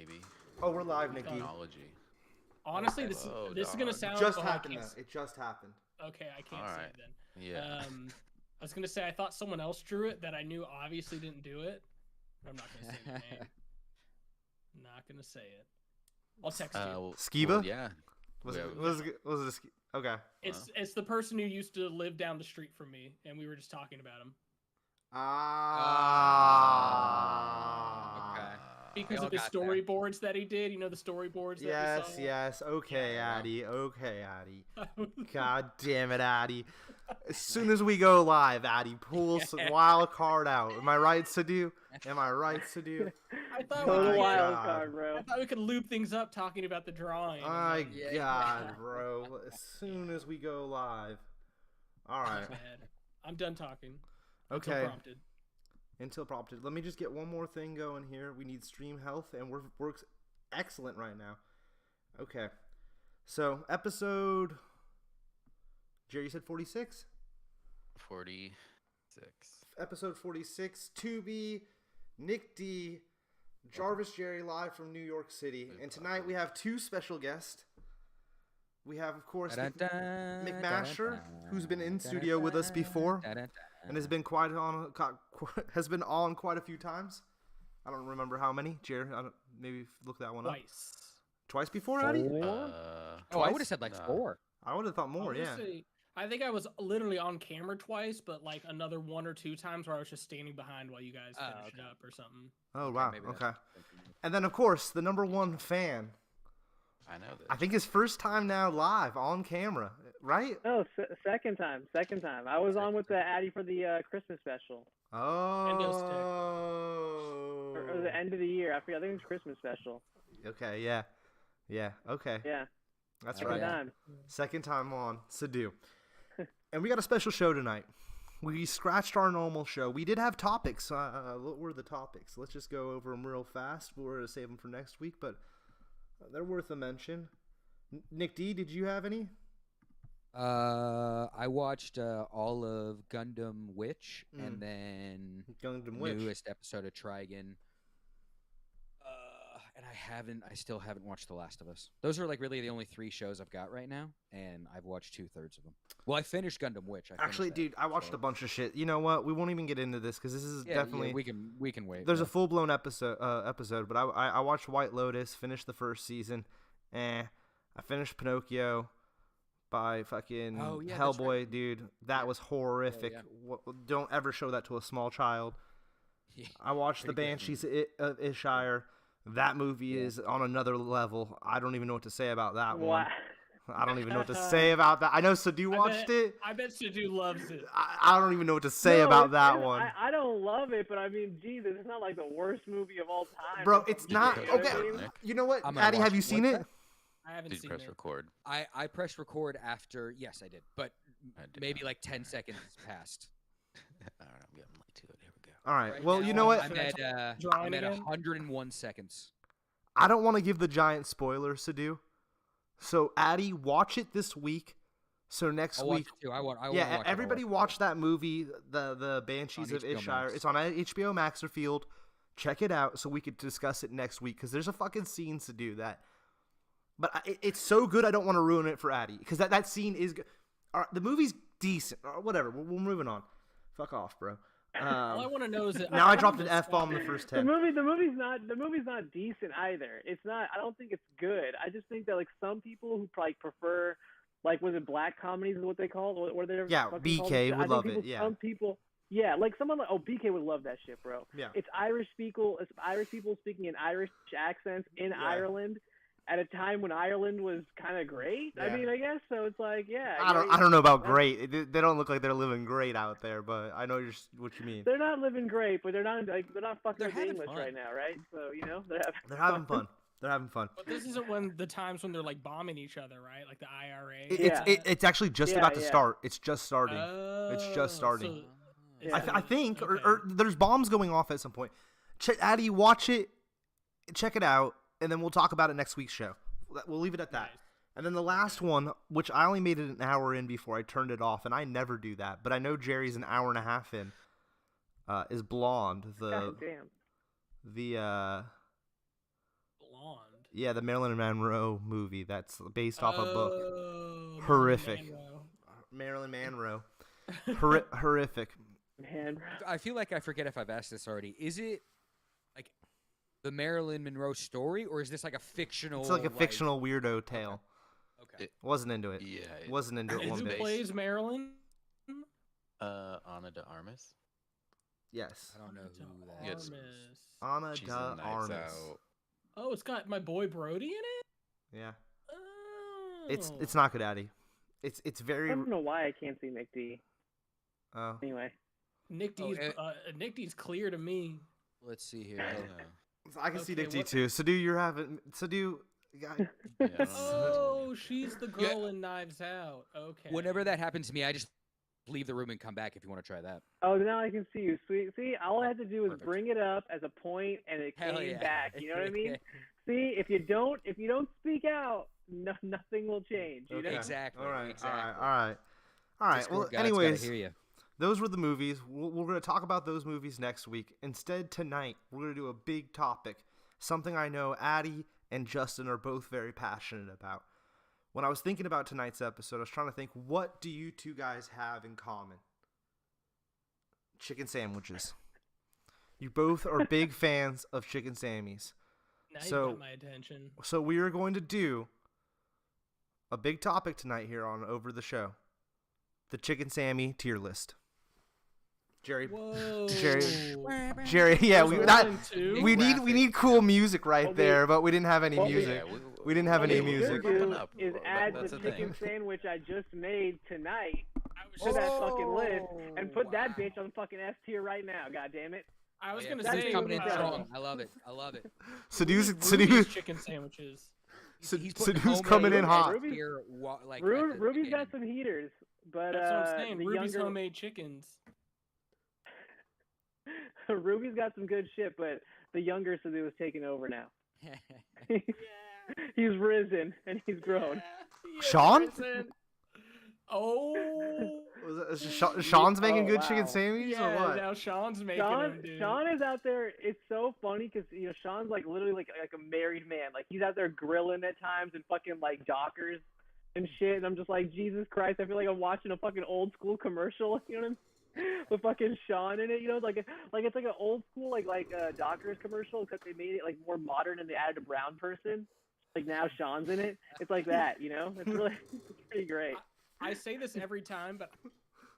maybe. Oh, we're live, Nikki. Technology. Honestly, this is gonna sound. Just happened. It just happened. Okay, I can't say it then. Yeah. I was gonna say I thought someone else drew it that I knew obviously didn't do it. I'm not gonna say the name. Not gonna say it. I'll text you. Skiba? Well, yeah. Was it okay. It's the person who used to live down the street from me, and we were just talking about him. Okay. Because of the storyboards that he did, the storyboards that we saw? Yes. Okay, Addy. God damn it, Addy. As soon as we go live, Addy, pull some wild card out. Am I right, Sadu? I thought wild card, bro. I thought we could loop things up talking about the drawing. My God, bro. As soon as we go live. All right. I'm done talking. Okay. Until prompted. Let me just get one more thing going here. We need stream health, and works excellent right now. Okay. So, episode... Jerry, you said 46? 46. Episode 46. Tubi, Nick D, Jarvis Jerry live from New York City. And tonight we have two special guests. We have, of course, McMasher, who's been in studio with us before. And has been on quite a few times. I don't remember how many. Jerry, maybe look that one up. Twice before, Addy? I would have said like 4. I would have thought more, yeah. I think I was literally on camera twice, but like another 1 or 2 times where I was just standing behind while you guys finished up or something. Oh, wow. Okay. And then, of course, the #1 fan. I know this. I think his first time now live on camera, right? No, second time. I was on with the Addy for the Christmas special. Oh. Or the end of the year. I think it was Christmas special. Okay, yeah. Okay. Yeah. That's Second right. time. Second time on Sadu. And we got a special show tonight. We scratched our normal show. We did have topics. What were the topics? Let's just go over them real fast. We're going to save them for next week, but they're worth a mention. Nick D, did you have any? I watched all of Gundam Witch and then newest episode of Trigun. And I still haven't watched The Last of Us. Those are like really the only 3 shows I've got right now, and I've watched 2/3 of them. Well, I finished Gundam Witch. I watched a bunch of shit. You know what? We won't even get into this because this is definitely. Yeah, we can wait. There's a full blown episode, but I watched White Lotus, finished the first season. I finished Pinocchio by fucking Hellboy, right. Dude. That was horrific. Yeah. Don't ever show that to a small child. Yeah, I watched The Banshees of Ishire. That movie is on another level. I don't even know what to say about that one. I don't even know what to say about that. I know Sadu watched it. I bet Sadu loves it. I don't even know what to say about that one. I don't love it, but I mean, Jesus, it's not like the worst movie of all time. Bro, it's not. Okay, you know what? Addy, have you seen it? I haven't seen it. Did you press record? I pressed record after. Yes, I did. But maybe like 10 seconds passed. All right, I'm getting late to it. Here we go. All right. Well, you know what? I'm at 101 seconds. I don't want to give the giant spoiler, Sadu. So, Addy, watch it this week. So next week, I watch everybody watch that movie, the Banshees of Ishire. It's on HBO Max or Field. Check it out so we could discuss it next week because there's a fucking scene to do that. But it's so good, I don't want to ruin it for Addy because that scene is good. The movie's decent. Whatever, we're moving on. Fuck off, bro. All I want to know is that now I dropped an F-bomb in the first 10. The movie's not decent either. It's not. I don't think it's good. I just think that like some people who probably prefer was it black comedies is what they call it? What are they? Yeah, BK would love it. Yeah. Some people. Yeah, like someone like BK would love that shit, bro. Yeah. It's Irish people speaking in Irish accents in Ireland. At a time when Ireland was kind of great, I mean, I guess so. It's like, I don't know about great. They don't look like they're living great out there, but I know what you mean. They're not living great, but they're not fucking with English right now, right? So they're having fun. They're having fun. But this isn't the times when they're like bombing each other, right? Like the IRA. It's actually just about to start. It's just starting. It's just starting. So, I think, or there's bombs going off at some point. Addy, watch it, check it out. And then we'll talk about it next week's show. We'll leave it at that. Nice. And then the last one, which I only made it an hour in before I turned it off, and I never do that, but I know Jerry's an hour and a half in, is Blonde. God damn. The Yeah, the Marilyn Monroe movie that's based off a book. Oh, Horrific. Marilyn Marilyn Monroe. Horrific. Man, I feel like I forget if I've asked this already. Is it like the Marilyn Monroe story, or is this like a fictional? It's like a fictional weirdo tale. Okay. Wasn't into it. Yeah. Wasn't into it And one who bit. plays Marilyn? Ana de Armas. Yes. I don't know who that Yes. is. Ana She's de in Knives Armas. Out. Oh, it's got my boy Brody in it. Yeah. Oh. It's not good, Addy. It's I very. don't know why I can't see Nick D. Oh. Anyway, Nick D's. Nick D's clear to me. Let's see here. I don't know. I can see Okay, Nick D what- too. Sadu, you're having Sadu. Yeah, I don't know. Oh, she's the girl in Knives Out. Okay. Whenever that happens to me, I just leave the room and come back if you want to try that. oh, now I can see you. Sweet. See, all I had to do was Perfect. bring it up as a point, and it Hell came yeah. back. You know what I mean? See, if you don't speak out, nothing will change. You know? Okay. Exactly. All right. Exactly. All right. All right. Discord Well, gods gotta anyways, hear ya. those were the movies. We're going to talk about those movies next week. Instead, tonight, we're going to do a big topic, something I know Addie and Justin are both very passionate about. When I was thinking about tonight's episode, I was trying to think, what do you two guys have in common? Chicken sandwiches. You both are big fans of chicken sammies. Now So- you got my attention. So we are going to do a big topic tonight here on Over the Show. The chicken Sammy tier list. Jerry, Whoa. Jerry, yeah, There's that, one and two? we need cool music right Well, there, but we didn't have any well, music. Yeah, We didn't have What any we music. should do Open up. is That- add that's the the chicken thing. sandwich I just made tonight I was to just, that fucking list and put that wow. bitch on fucking S tier right now. God damn it! I was Yeah, gonna that's say coming in uh, strong. I love it. I love it. Seduce chicken sandwiches. He's Seduce putting coming in homemade hot. Ruby's- here, like Ru- at the Ruby's got beginning. some heaters, but That's what I'm saying. the Ruby's younger homemade chickens. Ruby's got some good shit, but the younger Sadu is taking over now. Yeah. He's risen and he's grown. Sean? Oh. Sean's making Oh, good chicken wow. sammies or Yeah, what? now Sean's making Sean, them, dude. Sean is out there. It's so funny because Sean's like literally like a married man. Like he's out there grilling at times and fucking like Dockers and shit. And I'm just like, Jesus Christ! I feel like I'm watching a fucking old school commercial. You know what I mean? With fucking Sean in it. You know, like it's like an old school like Dockers commercial, except they made it like more modern and they added a brown person. Like now Sean's in it. It's like that. You know, it's really it's pretty great. I say this every time, but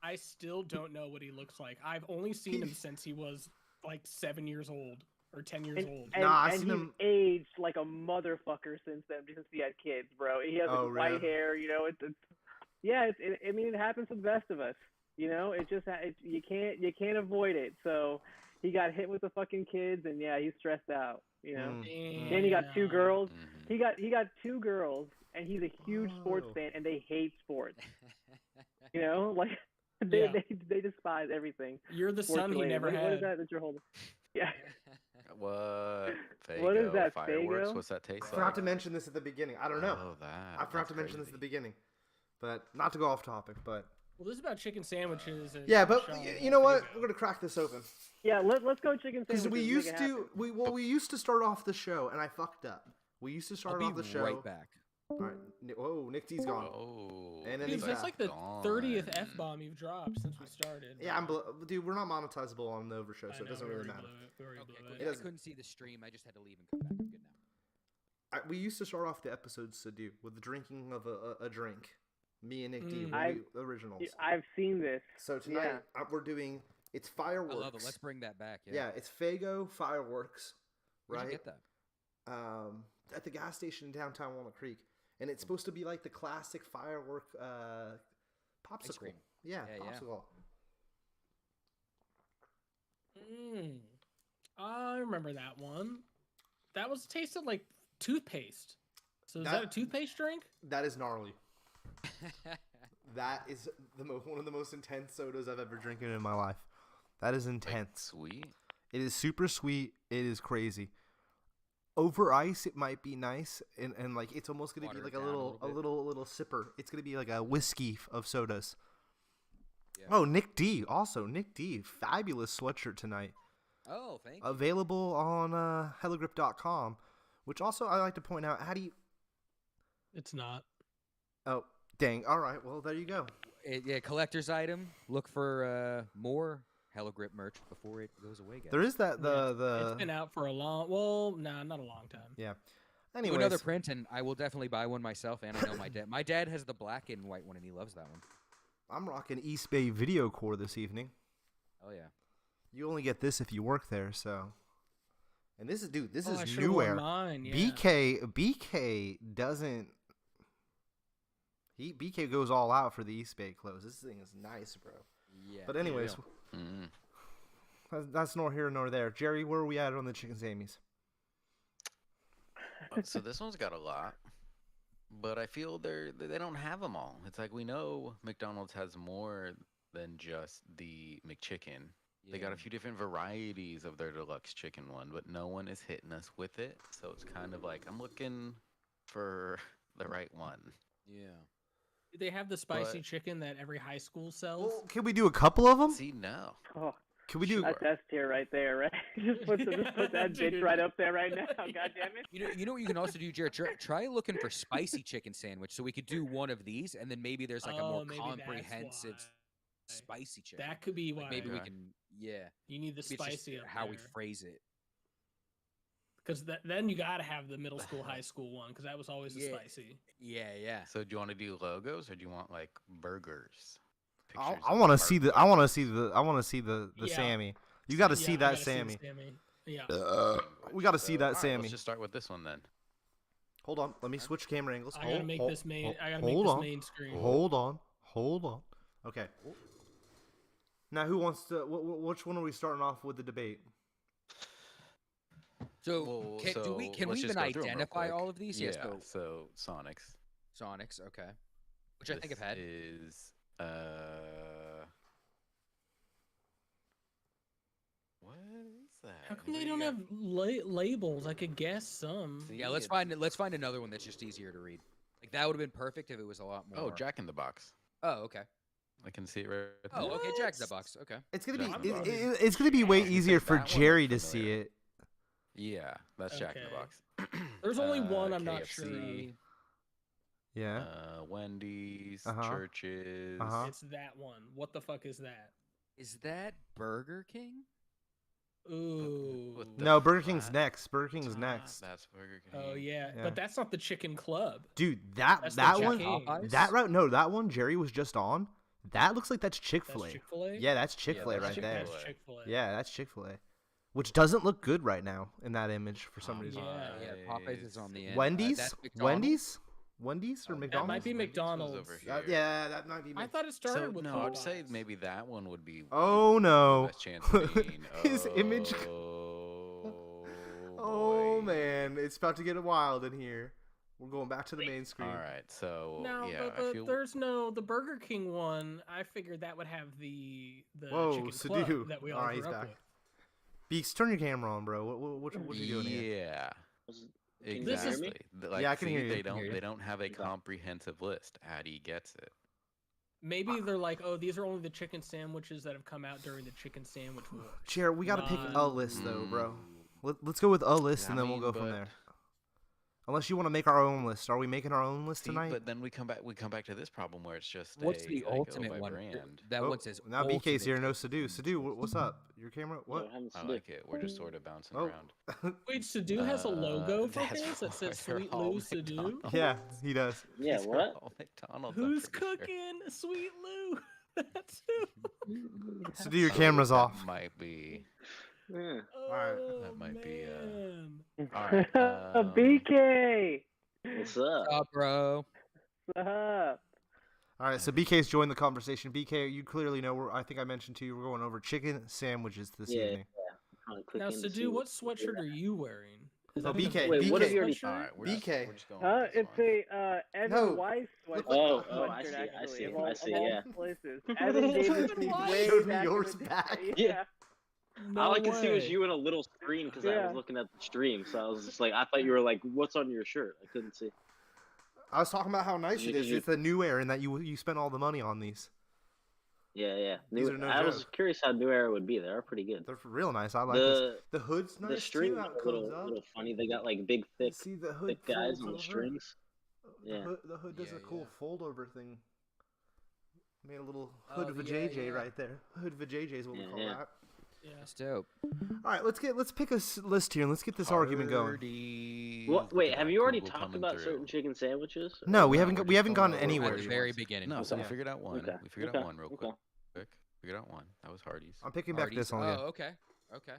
I still don't know what he looks like. I've only seen him since he was like 7 years old or 10 years old. And, Nah, I and seen he's him- aged like a motherfucker since then because he had kids, bro. He has like, Oh, white really? hair, you know. I mean, it happens to the best of us, you know. It just you can't avoid it. So he got hit with the fucking kids, and yeah, he's stressed out, you know. Mm. And he got 2 girls. Mhm. He got 2 girls, and he's a huge sports Oh. fan, and they hate sports. You know, like they Yeah. they despise everything. You're the sports son he related. never What is had. that you're holding? Yeah. What? Fago, What is that, Fireworks? Fago? What's that taste I like? forgot to mention this at the beginning. I don't know. Oh, that. I forgot to mention this at the beginning, but not to go off topic. But Well, this is about chicken sandwiches. And yeah, but Sean you know what? Fago. We're gonna crack this open Yeah, let's go chicken because sandwiches. we and make used it to happen. we used to start off the show and I fucked up. We used to I'll start be off the show. right back. All right. Whoa, Nick D's gone. Oh. And then Dude, he's that's back. like the Gone. 30th F bomb you've dropped since we started. Yeah, dude. We're not monetizable on the Over Show, I so it know, doesn't we really already matter. blew it, we already Okay, blew cool. it. It I doesn't- couldn't see the stream. I just had to leave and come back. I'm good now. We used to start off the episodes to do with the drinking of a drink. Me and Nick D, Mm. when we originals. I've seen this. So tonight Yeah. we're doing it's I fireworks. love it. Let's bring that back. Yeah, it's Fago fireworks, Where'd right? you get that? At the gas station in downtown Walnut Creek, and it's supposed to be like the classic firework popsicle. cream. Yeah, Yeah, yeah. popsicle. I remember that one. That was tasted like toothpaste. So is That- that a toothpaste drink? That is gnarly. That is one of the most intense sodas I've ever drinking in my life. That is Like, intense. sweet. It is super sweet. It is crazy. Over ice, it might be nice, and like it's almost gonna Water be it like a down a little sipper. It's gonna be like a whiskey of sodas. Yeah. Oh, Nick D. Also, Nick D. Fabulous sweatshirt tonight. Oh, thank you. Available on HelloGrip.com. Which also I like to point out. How do you? It's not. Oh, dang! All right, well there you go. Yeah, collector's item. Look for more Hello Grip merch before it goes away, guys. There is that It's been out for a long. Well, nah, not a long time. Yeah. Do Anyways, another print, and I will definitely buy one myself. And I know my dad. My dad has the black and white one, and he loves that one. I'm rocking East Bay Video Core this evening. Oh yeah. You only get this if you work there, so. And this is This I is should've new worn air. mine, yeah. BK doesn't. BK goes all out for the East Bay clothes. This thing is nice, bro. Yeah. But anyways, that's nor here nor there. Jerry, where are we at on the chicken sammies? So this one's got a lot, but I feel they don't have them all. It's like we know McDonald's has more than just the McChicken. They got a few different varieties of their deluxe chicken one, but no one is hitting us with it. So it's kind of like I'm looking for the right one. Yeah. Do they have the spicy But- chicken that every high school sells? Well, can we do a couple of them? See, no. Oh, Can we do? that's S tier right there, right? just put that bitch Dude. right up there right now. God damn it. You know what you can also do, Jared? Try looking for spicy chicken sandwich, so we could do one of these, and then maybe there's like a more Maybe that's comprehensive why. spicy chicken. That could be why. Like maybe we Okay. can, yeah. You need the Maybe it's just spicy up how we there. phrase it. Because then you gotta have the middle school, high school one, because that was always the Yeah. spicy. Yeah. So do you want to do logos or do you want like burgers? I Pictures want to of see the. burgers? I want to see the. I want to see the Yeah. Sammy. You got to Yeah, see I that gotta see the Sammy. Yeah. We got to see that Alright, Sammy. Let's just start with this one then. Hold on. Let me switch camera angles. I gotta make Hold- this main. hold- I gotta make hold this on. main screen. Hold on. Hold on. Okay. Now, who wants to? Which one are we starting off with the debate? So, Well, can we let's even just go through 'em real identify quick. all of these? Yeah. Yes. So So Sonics. Sonics, okay. Which I think I've This had. Is what is that? How come What they do don't you have got? labels? I could guess some. See, Yeah, let's find another one that's just easier to read. Like that would have been perfect if it was a lot more. Oh, Jack in the Box. Oh, okay. I can see it right there. Oh, okay. Jack in the What? Box. Okay. It's gonna Jack in be. the Box. It's gonna be way You easier think for that one Jerry looks to see familiar? it. Yeah, that's Jack in the Okay. Box. There's only one I'm not sure KFC, of. Yeah. Wendy's, Uh-huh. Churches. Uh-huh. It's that one. What the fuck is that? Is that Burger King? Ooh. With the No, Burger King's flat next. Burger King's top, next. That's Burger King. Oh yeah. Yeah. But that's not the Chicken Club. Dude, that That's the that Jack one. King. Popeyes? That route. No, that one Jerry was just on. That looks like that's That's Chick-fil-A. Chick-fil-A. Yeah, that's Chick-fil-A that's right there. That's Chick-fil-A. Chick-fil-A. Yeah, that's Chick-fil-A. Which doesn't look good right now in that image for some reason. Yeah. Yeah, Popeyes is on the end. Wendy's? That's McDonald's? Wendy's or Oh, McDonald's? might be Wendy's was McDonald's. over That- here. yeah, that might be. I thought it started So with no, I'd say Popeyes. maybe that one would be. Oh the no. best chance of being. His image. Oh, Oh boy. man, it's about to get wild in here. We're going back to the main screen. All right, so No, yeah, but I feel. there's no the Burger King one. I figured that would have the Whoa, Chicken Club Sadu. that we all Alright, grew he's up back. with. Beaks, turn your camera on, bro. What you doing here? Yeah. Can you hear Exactly. me? Like, Yeah, I can see, hear you. They I can don't. hear you. They don't have a Okay. comprehensive list. Addy gets it. Maybe they're like, oh, these are only the chicken sandwiches that have come out during the chicken sandwich war. Jared, we gotta pick a None. list though, bro. Mm. Let's go with a list I and then we'll mean, go from but- there. Unless you want to make our own list. Are we making our own list See, tonight? but then we come back. We come back to this problem where it's just. What's a, the like, ultimate by one? brand. That Oh, one says. now BK's ultimate here. No chicken. Sadu. Sadu, what's up? Your camera? No, What? I haven't I seen like it. We're just sort of bouncing Oh. around. Wait, Sadu has a logo for that's his that why says they're Sweet all Lou Sadu. McDonald's. Yeah, he does. Yeah, These are what? all McDonald's, I'm Who's pretty sure. cooking Sweet Lou? That's who. Sadu, your So camera's that off. Might be. Yeah. Alright. Oh, That might be, man. All right. BK! What's up? What's up, bro? What's up? All right, so BK's joined the conversation. BK, you clearly know. I think I mentioned to you we're going over chicken sandwiches this Yeah, evening. Trying to click Now, in to see Sadu, what sweatshirt are you wearing? Is Oh, that a BK, Wait, what have BK. you already- sweatshirt? All right. We're just, BK. we're just going with this It's one. a Evan No. Weiss sweatshirt. Look- Oh, I sweatshirt, see, I actually, see, of all- I of see, all yeah. Places. Evan gave it to me Evan way Showed me back in yours the day. back. Yeah. No All I could see was way. you in a little screen because I Yeah. was looking at the stream, so I was just like, I thought you were like, what's on your shirt? I couldn't see. I was talking about how nice it is. You- It's the new air and that you spent all the money on these. Yeah. These are no I was joke. curious how New Era would be. They are pretty good. They're real nice. I like this. The hood's The nice strings too. How are it comes up. a little funny. They got like big, thick, See the hood thick guys folds on the over. strings. Yeah. The hood does a cool fold over thing. Made a little hood of a yeah, JJ yeah. right there. Hood of a JJ is what we call that. Yeah. That's dope. All right, let's pick a list here and let's get this argument going. Wait, have you already talked about certain chicken sandwiches? No, we haven't gone At anywhere. the yet. very beginning. No, so we Okay. figured out one. Okay. We figured out one real quick. Figured out one. That was Hardee's. I'm picking back this one. Oh, Yeah. okay.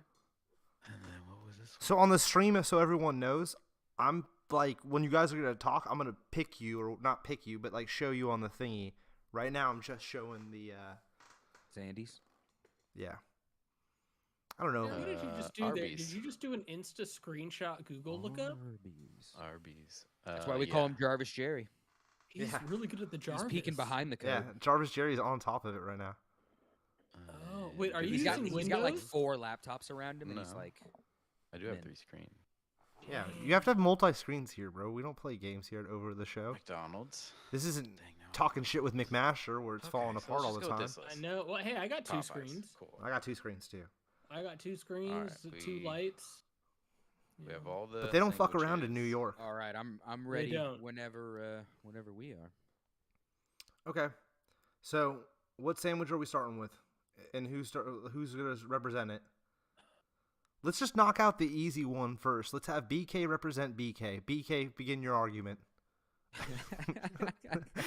And then what was this one? So on the stream, so everyone knows, I'm like, when you guys are gonna talk, I'm gonna pick you, or not pick you, but like show you on the thingy. Right now, I'm just showing the. Sandy's. Yeah. I don't know. Yeah, what did you just do there? Arby's. Did you just do an Insta screenshot Google lookup? Arby's. That's why we call him Jarvis Jerry. He's really good at the Jarvis. He's peeking behind the code. Yeah, Jarvis Jerry's on top of it right now. Oh, wait, are you He's got using like Windows? 4 laptops around him, and he's No. like, I do have Man. 3 screens. Yeah, you have to have multi-screens here, bro. We don't play games here over the show. McDonald's. This isn't Dang, no. talking shit with McMaster where it's falling Okay, so apart let's all the just go with time. this list. I know. Well, hey, I got 2 Popeyes. screens. Cool. I got 2 screens too. I got 2 screens, Alright, 2 lights. We have all the. But they don't fuck around in New sandwiches. York. "All right, I'm ready don't. whenever we are." Okay. So, what sandwich are we starting with? And who's going to represent it? Let's just knock out the easy one first. Let's have BK represent BK. BK, begin your argument.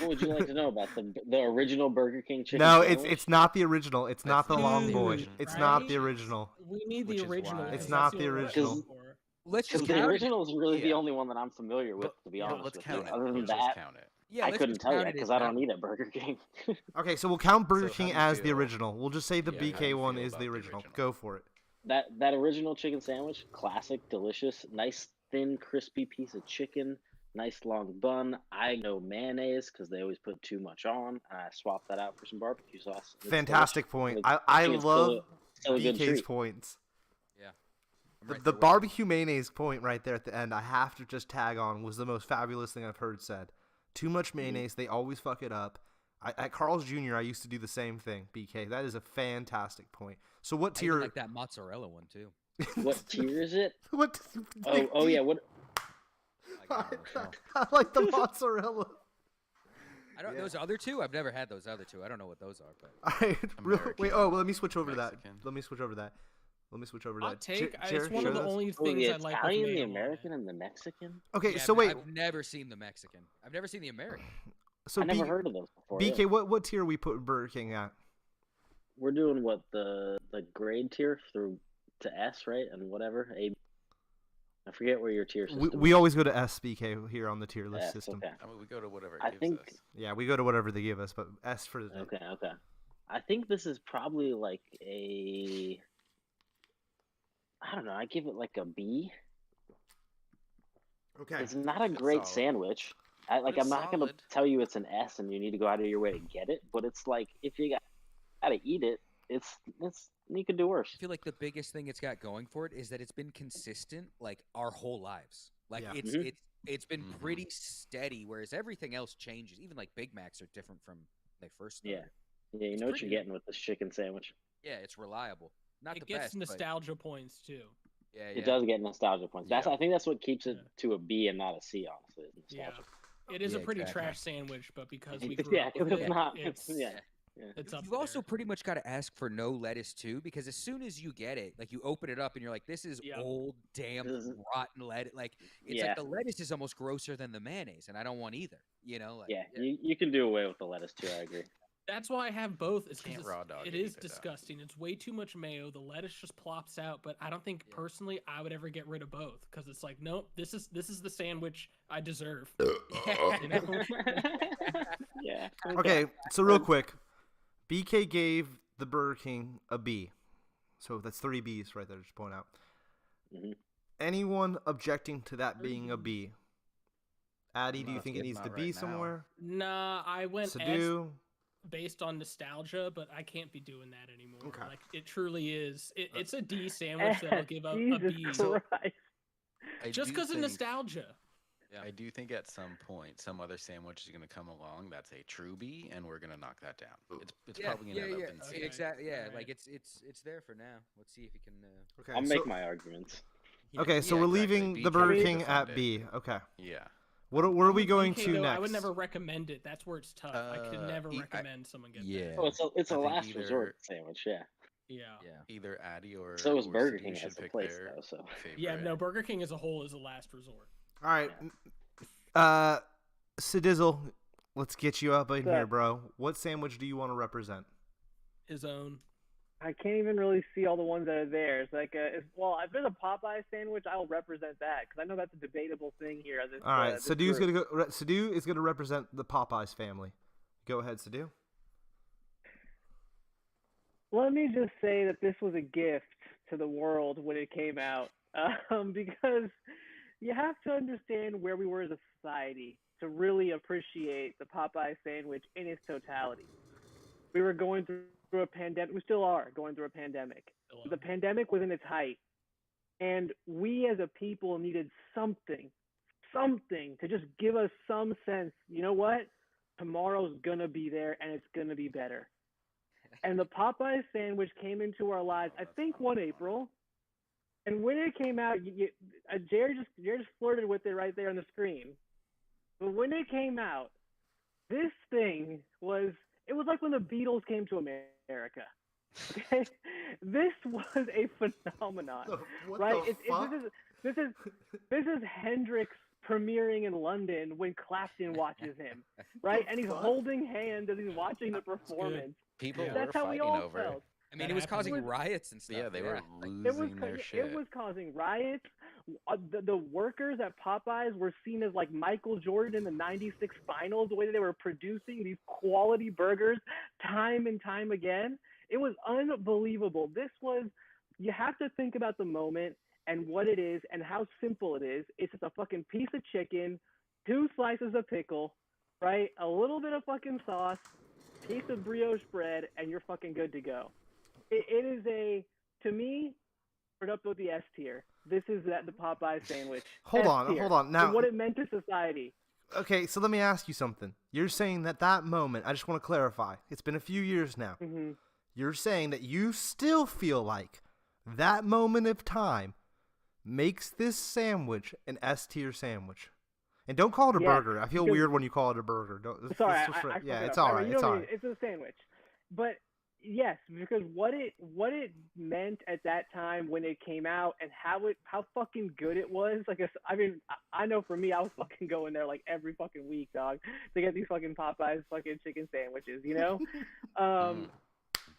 What would you like to know about the original Burger King chicken? No, sandwich? it's not the original. It's not the That's long not boy. the It's original, not right? the original. We need Which the is original. why- because It's that's not the only one original. I'm looking for. Let's Because just the count it. original is really the Yeah. only one that I'm familiar with, to be Yeah, honest let's with count you. it. Other than Let's just that, count it. Yeah, I let's couldn't just tell you count it because as I don't that. eat at Burger King. Okay, so we'll count Burger So how King do you as the feel? original. We'll just say the Yeah, how do BK you one feel is about the the original. original? Go for it. That original chicken sandwich, classic, delicious, nice thin, crispy piece of chicken, nice long bun. I know mayonnaise because they always put too much on. And I swapped that out for some barbecue sauce. It's Fantastic delicious. point. I I think it's love still a good BK's treat. points. Yeah. I'm The, right the there with you. barbecue mayonnaise point right there at the end, I have to just tag on, was the most fabulous thing I've heard said. Too much mayonnaise, they always fuck it up. At Carl's Jr., I used to do the same thing, BK. That is a fantastic point. So what I even tier? like that mozzarella one too. What tier is it? What? Oh yeah. What? I like that one as well. I like the mozzarella. I don't. Those other two, I've never had those other two. I don't know what those are, but All right, wait. Oh, well, let me switch over to that. Mexican. Let me switch over to that. Let me switch over to Hot that. take. Jer- It's one show of the us. only Oh, things the I like. with Italian, the mayo on it. American, and the Mexican. Okay, yeah, so wait. I've never seen the Mexican. I've never seen the American. So I never heard of those before. BK, yeah. what tier are we putting Burger King at? We're doing what the grade tier through to S, right? And whatever A. I forget where your tier system. We is. always go to SBK here on the tier list S, system. okay. I mean, we go to whatever it I gives think- us. Yeah, we go to whatever they give us, but S for the. Okay. I think this is probably like a. I don't know. I give it like a B. Okay. It's not a It's great solid. sandwich. But I'm it's not gonna solid. tell you it's an S and you need to go out of your way to get it. But it's like if you gotta eat it, it's you could do worse. I feel like the biggest thing it's got going for it is that it's been consistent like our whole lives. Like Yeah. Mhm. it's been Mhm. pretty steady, whereas everything else changes. Even like Big Macs are different from they first started. Yeah, you It's know what you're pretty- getting with this chicken sandwich. Yeah, it's reliable. Not It the gets best, but nostalgia points too. yeah, It does get nostalgia points. Yeah. I think that's what keeps it Yeah. to a B and not a C. Honestly, is Yeah, nostalgia. it is Yeah, a pretty exactly. trash sandwich, but because we grew Yeah, up with because it, it's not. it's Yeah. it's up You've also there. pretty much got to ask for no lettuce too, because as soon as you get it, like you open it up and you're like, "This is Yep. old, damn, This is- rotten lettuce." Like it's Yeah. like the lettuce is almost grosser than the mayonnaise, and I don't want either. You know? Like, Yeah, you can do away with the lettuce too. I agree. That's why I have both. Is Can't because raw dog it it is either, though. disgusting. It's way too much mayo. The lettuce just plops out. But I don't think Yeah. personally I would ever get rid of both because it's like, nope, this is the sandwich I deserve. You know? Yeah. Okay, so real quick, BK gave the Burger King a B, so that's 3 Bs right there. Just point out. Mhm. Anyone objecting to that being a B? Addy, do you Not- think it needs to not be right now. somewhere? Nah, I went S Sadu. based on nostalgia, but I can't be doing that anymore. Okay. Like it truly is. It's a D sandwich that will give up a Jesus B Christ. I just do because of think- nostalgia. I do think at some point some other sandwich is going to come along that's a Truby, and we're going to knock that down. It's probably going to end up in C. Exactly. Yeah, Right. like it's there for now. Let's see if he can. Okay, I'll make my arguments. Okay, so we're leaving the Burger King at B. Okay. Yeah. What are we going BK, to though, next? I would never recommend it. That's where it's tough. I could never recommend someone get that. Oh, it's a I think last resort sandwich. Yeah. Yeah. Either Addy or So is or Burger Sadu King should as a pick place, their though. So. Yeah, favorite. no, Burger King as a whole is a last resort. All right. Sadizzle, let's get you up in here, bro. What sandwich do you want to represent? His own. I can't even really see all the ones that are there. It's like, if there's a Popeye sandwich, I'll represent that because I know that's a debatable thing here. All right, Sadu's gonna go. Sadu is gonna represent the Popeyes family. Go ahead, Sadu. Let me just say that this was a gift to the world when it came out, because you have to understand where we were as a society to really appreciate the Popeye sandwich in its totality. We were going through a pandemic. We still are going through a pandemic. The pandemic was in its height, and we as a people needed something to just give us some sense. You know what? Tomorrow's gonna be there, and it's gonna be better. And the Popeye sandwich came into our lives, I think, one April. And when it came out, Jared just flirted with it right there on the screen. But when it came out, this thing was like when the Beatles came to America. Okay, this was a phenomenon, right? This is Hendrix premiering in London when Clapton watches him, right? And he's holding hands as he's watching the performance. People were That's how we fighting all over. felt. I mean, it was causing riots and stuff. Yeah, they were losing their shit. It was causing riots. The workers at Popeyes were seen as like Michael Jordan in the '96 finals, the way that they were producing these quality burgers time and time again. It was unbelievable. You have to think about the moment and what it is and how simple it is. It's just a fucking piece of chicken, 2 slices of pickle, right? A little bit of fucking sauce, piece of brioche bread, and you're fucking good to go. It is to me, put up with the S tier. This is the Popeye sandwich. Hold on. Now, and what it meant to society. Okay, so let me ask you something. You're saying that moment, I just want to clarify. It's been a few years now. Mm-hmm. You're saying that you still feel like that moment of time makes this sandwich an S tier sandwich. And don't call it a burger. I feel weird when you call it a burger. Sorry, it's all right. It's all right. It's a sandwich, but yes, because what it meant at that time when it came out and how fucking good it was. Like, I mean, I know for me, I was fucking going there like every fucking week, dog, to get these fucking Popeyes fucking chicken sandwiches, you know.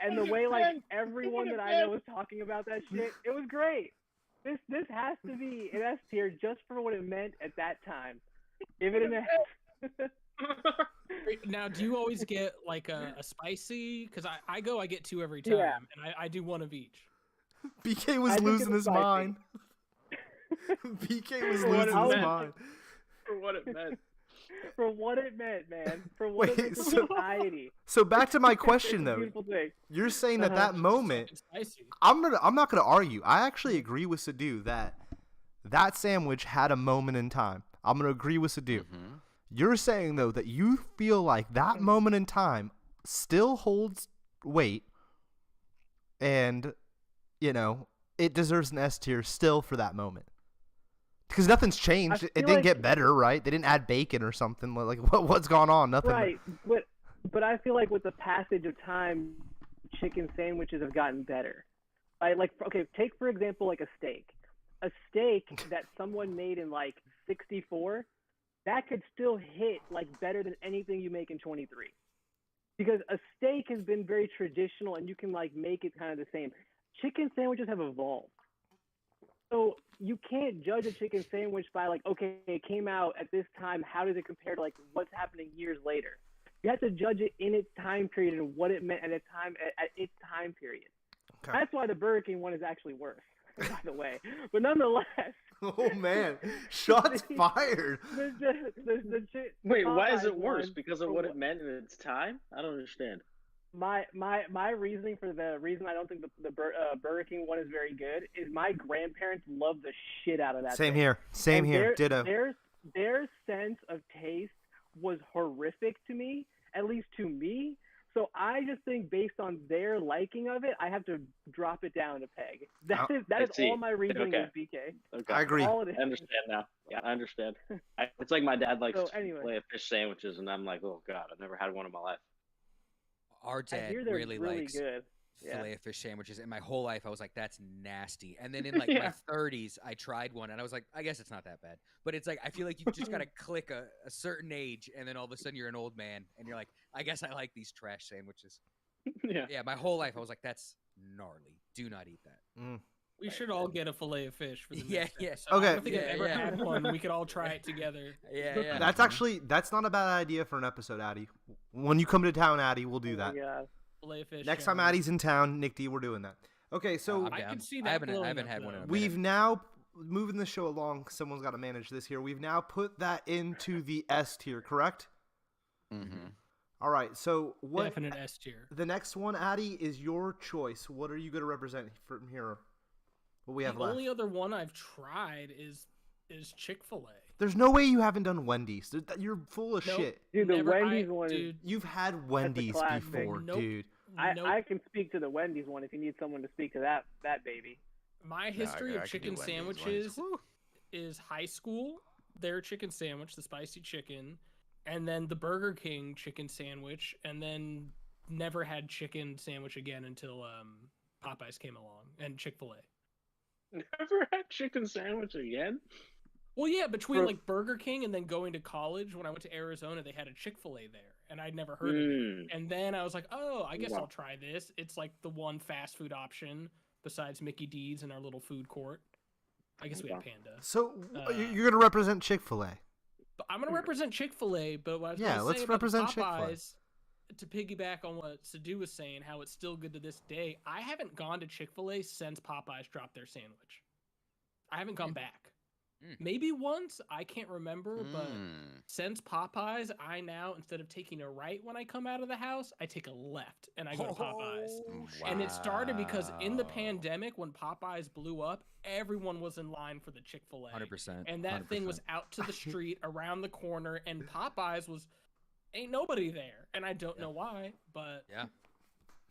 And the way like everyone that I know was talking about that shit, it was great. This has to be an S tier just for what it meant at that time. Give it an S. Now, do you always get like a spicy? Because I get 2 every time, and I do 1 of each. BK was losing his mind. BK was losing his mind. For what it meant. For what it meant, man. For what it meant to society. So back to my question, though. You're saying that moment. I'm not gonna argue. I actually agree with Sadu that sandwich had a moment in time. I'm gonna agree with Sadu. Mm-hmm. You're saying though that you feel like that moment in time still holds weight, and it deserves an S tier still for that moment. Because nothing's changed. It didn't get better, right? They didn't add bacon or something. Like what's gone on? Nothing. Right, but I feel like with the passage of time, chicken sandwiches have gotten better. Right? Like, okay, take for example like a steak. A steak that someone made in like '64, that could still hit like better than anything you make in 23. Because a steak has been very traditional and you can like make it kind of the same. Chicken sandwiches have evolved. So you can't judge a chicken sandwich by like, okay, it came out at this time. How does it compare to like what's happening years later? You have to judge it in its time period and what it meant at its time period. Okay. That's why the Burger King one is actually worse, by the way. But nonetheless. Oh man, shots fired. Wait, why is it worse? Because of what it meant in its time? I don't understand. My reasoning for the reason I don't think the Burger King one is very good is my grandparents love the shit out of that. Same here. Ditto. their sense of taste was horrific to me, at least to me. So I just think based on their liking of it, I have to drop it down a peg. That is all my reasoning is, BK. Okay. I agree. All it is. I understand now. Yeah, I understand. It's like my dad likes So, anyway. Chick-fil-A fish sandwiches, and I'm like, oh god, I've never had one in my life. Our I dad hear they're really likes good. Yeah. filet of fish sandwiches. And my whole life, I was like, that's nasty. And then in like Yeah. my 30s, I tried one, and I was like, I guess it's not that bad. But it's like I feel like you just gotta click a certain age, and then all of a sudden you're an old man, and you're like, I guess I like these trash sandwiches. Yeah. Yeah, my whole life I was like, that's gnarly. Do not eat that. We should all get a fillet of fish for the Yeah, next yeah. episode. Okay. I don't think I've ever Yeah. had one. We could all try it together. Yeah. That's not a bad idea for an episode, Addy. When you come to town, Addy, we'll do that. Yeah. Fillet of fish. Next time sandwich. Addy's in town, Nick D, we're doing that. Okay, so I'm I down. can see I that haven't blowing had up, one in a though. we've now moving the show along. Someone's got to manage this here. We've now put that into the S tier, correct? Mm-hmm. All right. So what? Definite S tier. The next one, Addy, is your choice. What are you going to represent from here? What we have The left? only other one I've tried is Chick-fil-A. There's no way you haven't done Wendy's. You're full of Nope. shit. Dude, the Never- Wendy's one is. dude, You've had Wendy's classic. before, Nope. dude. nope. I can speak to the Wendy's one if you need someone to speak to that baby. My history I of could do chicken Wendy's. sandwiches Woo. is high school, their chicken sandwich, the spicy chicken, and then the Burger King chicken sandwich, and then never had chicken sandwich again until Popeyes came along and Chick-fil-A. Never had chicken sandwich again? Well, yeah, between For- like Burger King and then going to college, when I went to Arizona, they had a Chick-fil-A there, and I'd never heard of it. And then I was like, oh, I guess Wow. I'll try this. It's like the one fast food option besides Mickey D's in our little food court. I guess we had Wow. Panda. So Uh, you're going to represent Chick-fil-A. But I'm going to represent Chick-fil-A, but what I was Yeah, gonna let's say about represent the Chick-fil-A. Popeyes, to piggyback on what Sadu was saying, how it's still good to this day, I haven't gone to Chick-fil-A since Popeyes dropped their sandwich. I haven't gone back. Maybe once, I can't remember, but since Popeyes, I now, instead of taking a right when I come out of the house, I take a left and I go to Popeyes. And it started because in the pandemic, when Popeyes blew up, everyone was in line for the Chick-fil-A. 100%. And that thing was out to the street, around the corner, and Popeyes ain't nobody there. And I don't know why, but Yeah.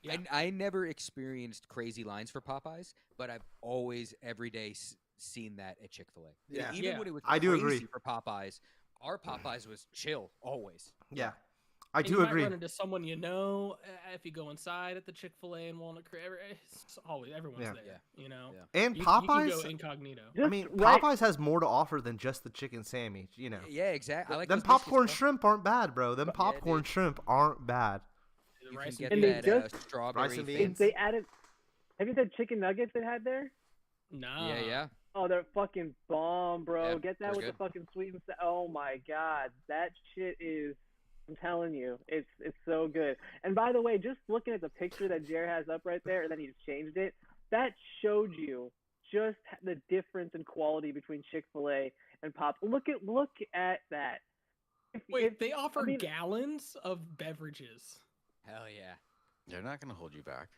Yeah. I never experienced crazy lines for Popeyes, but I've always every day seen that at Chick-fil-A. Yeah. Even Yeah. when it was I do crazy agree. for Popeyes, our Popeyes was chill always. Yeah. I and do you agree. might run into someone you know if you go inside at the Chick-fil-A in Walnut Creek. It's always everyone's Yeah. there, Yeah. you know. Yeah. And You can Popeyes, go incognito. I Just mean, right- Popeyes has more to offer than just the chicken sandwich, you know. Yeah, exactly. I like Them those biscuits, popcorn bro. shrimp aren't bad, bro. Them Yeah, popcorn dude. shrimp aren't bad. The You can rice get And they that just- strawberry Rice and thing. beans. If they added, have you had chicken nuggets they had there? Nah. Yeah, yeah. Oh, they're fucking bomb, bro. Yeah, Get that they're with good. the fucking sweet and oh my god, that shit is. I'm telling you, it's so good. And by the way, just looking at the picture that Jer has up right there, and then he just changed it. That showed you just the difference in quality between Chick-fil-A and Pop. Look at that. Wait, they offer I mean- gallons of beverages. Hell yeah. They're not gonna hold you back.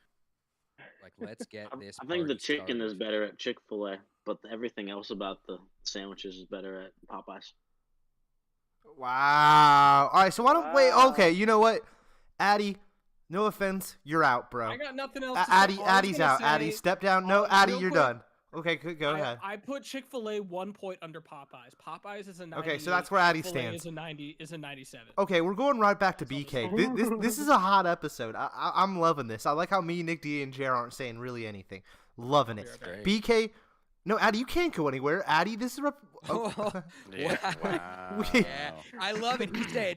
Like, let's get this. I think the party chicken started. is better at Chick-fil-A, but everything else about the sandwiches is better at Popeyes. Wow. All right, so why don't wait? Wow. Okay, you know what, Addy? No offense, you're out, bro. I got nothing else to say. Addy, All I was Addy's gonna out. Addy, say- step down. No, Addy, real you're quick, done. Okay, go ahead. I put Chick-fil-A 1 point under Popeyes. Popeyes is a 98. Okay, so that's where Addy Chick-fil-A stands. Is a 90. Is a 97. Okay, we're going right back to BK. This is a hot episode. I'm loving this. I like how me, Nick D, and Jer aren't saying really anything. Loving it. Great. BK, no, Addy, you can't go anywhere. Addy, this is Oh, Yeah. wow. Wow. Yeah, I love it. He said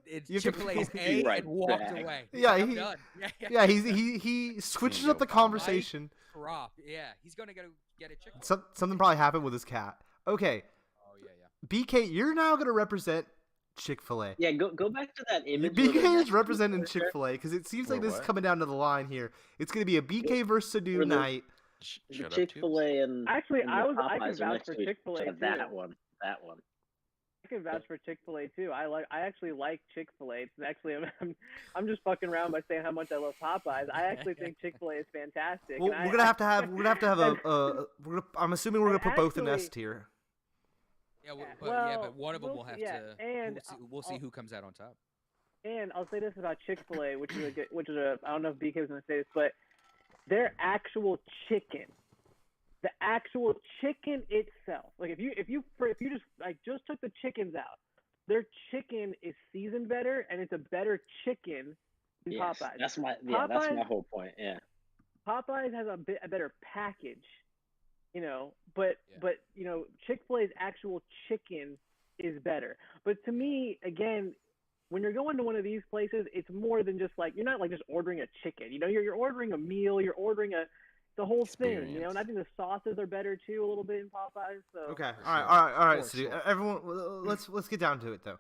it's You have to- Chick-fil-A is Be A right and walked back. away. Yeah, I'm he- done. Yeah, yeah, he switches up the go conversation. Drop. Yeah, he's gonna go get a chicken. Something probably happened with his cat. Okay, Oh yeah, yeah. BK, you're now gonna represent Chick-fil-A. Yeah, go back to that image. BK is representing Chick-fil-A because it seems like Wait, this is what? coming down to the line here. It's gonna be a BK versus Sadu Where the- night. The Shut up, Chick-fil-A and Actually, and I the can Popeyes are vouch next for to each Chick-fil-A other. too. That one. I can vouch for Chick-fil-A too. I actually like Chick-fil-A. It's actually I'm just fucking around by saying how much I love Popeyes. I actually think Chick-fil-A is fantastic. Well, and we're gonna have to have a. I'm assuming we're gonna and put both in S actually- tier. Yeah, Yeah, but well, one of them we'll will have see, yeah, to. and We'll see who comes out on top. And I'll say this about Chick-fil-A, which is I don't know if BK was gonna say this, but their actual chicken, the actual chicken itself, like if you just took the chickens out, their chicken is seasoned better and it's a better chicken than Popeyes. That's my whole point. Yeah. Popeyes has a better package, but Chick-fil-A's actual chicken is better. But to me, again, when you're going to one of these places, it's more than just like, you're not like just ordering a chicken. You're ordering a meal. You're ordering the whole thing. And I think the sauces are better too a little bit in Popeyes. So. Okay. All right. So everyone, let's get down to it though.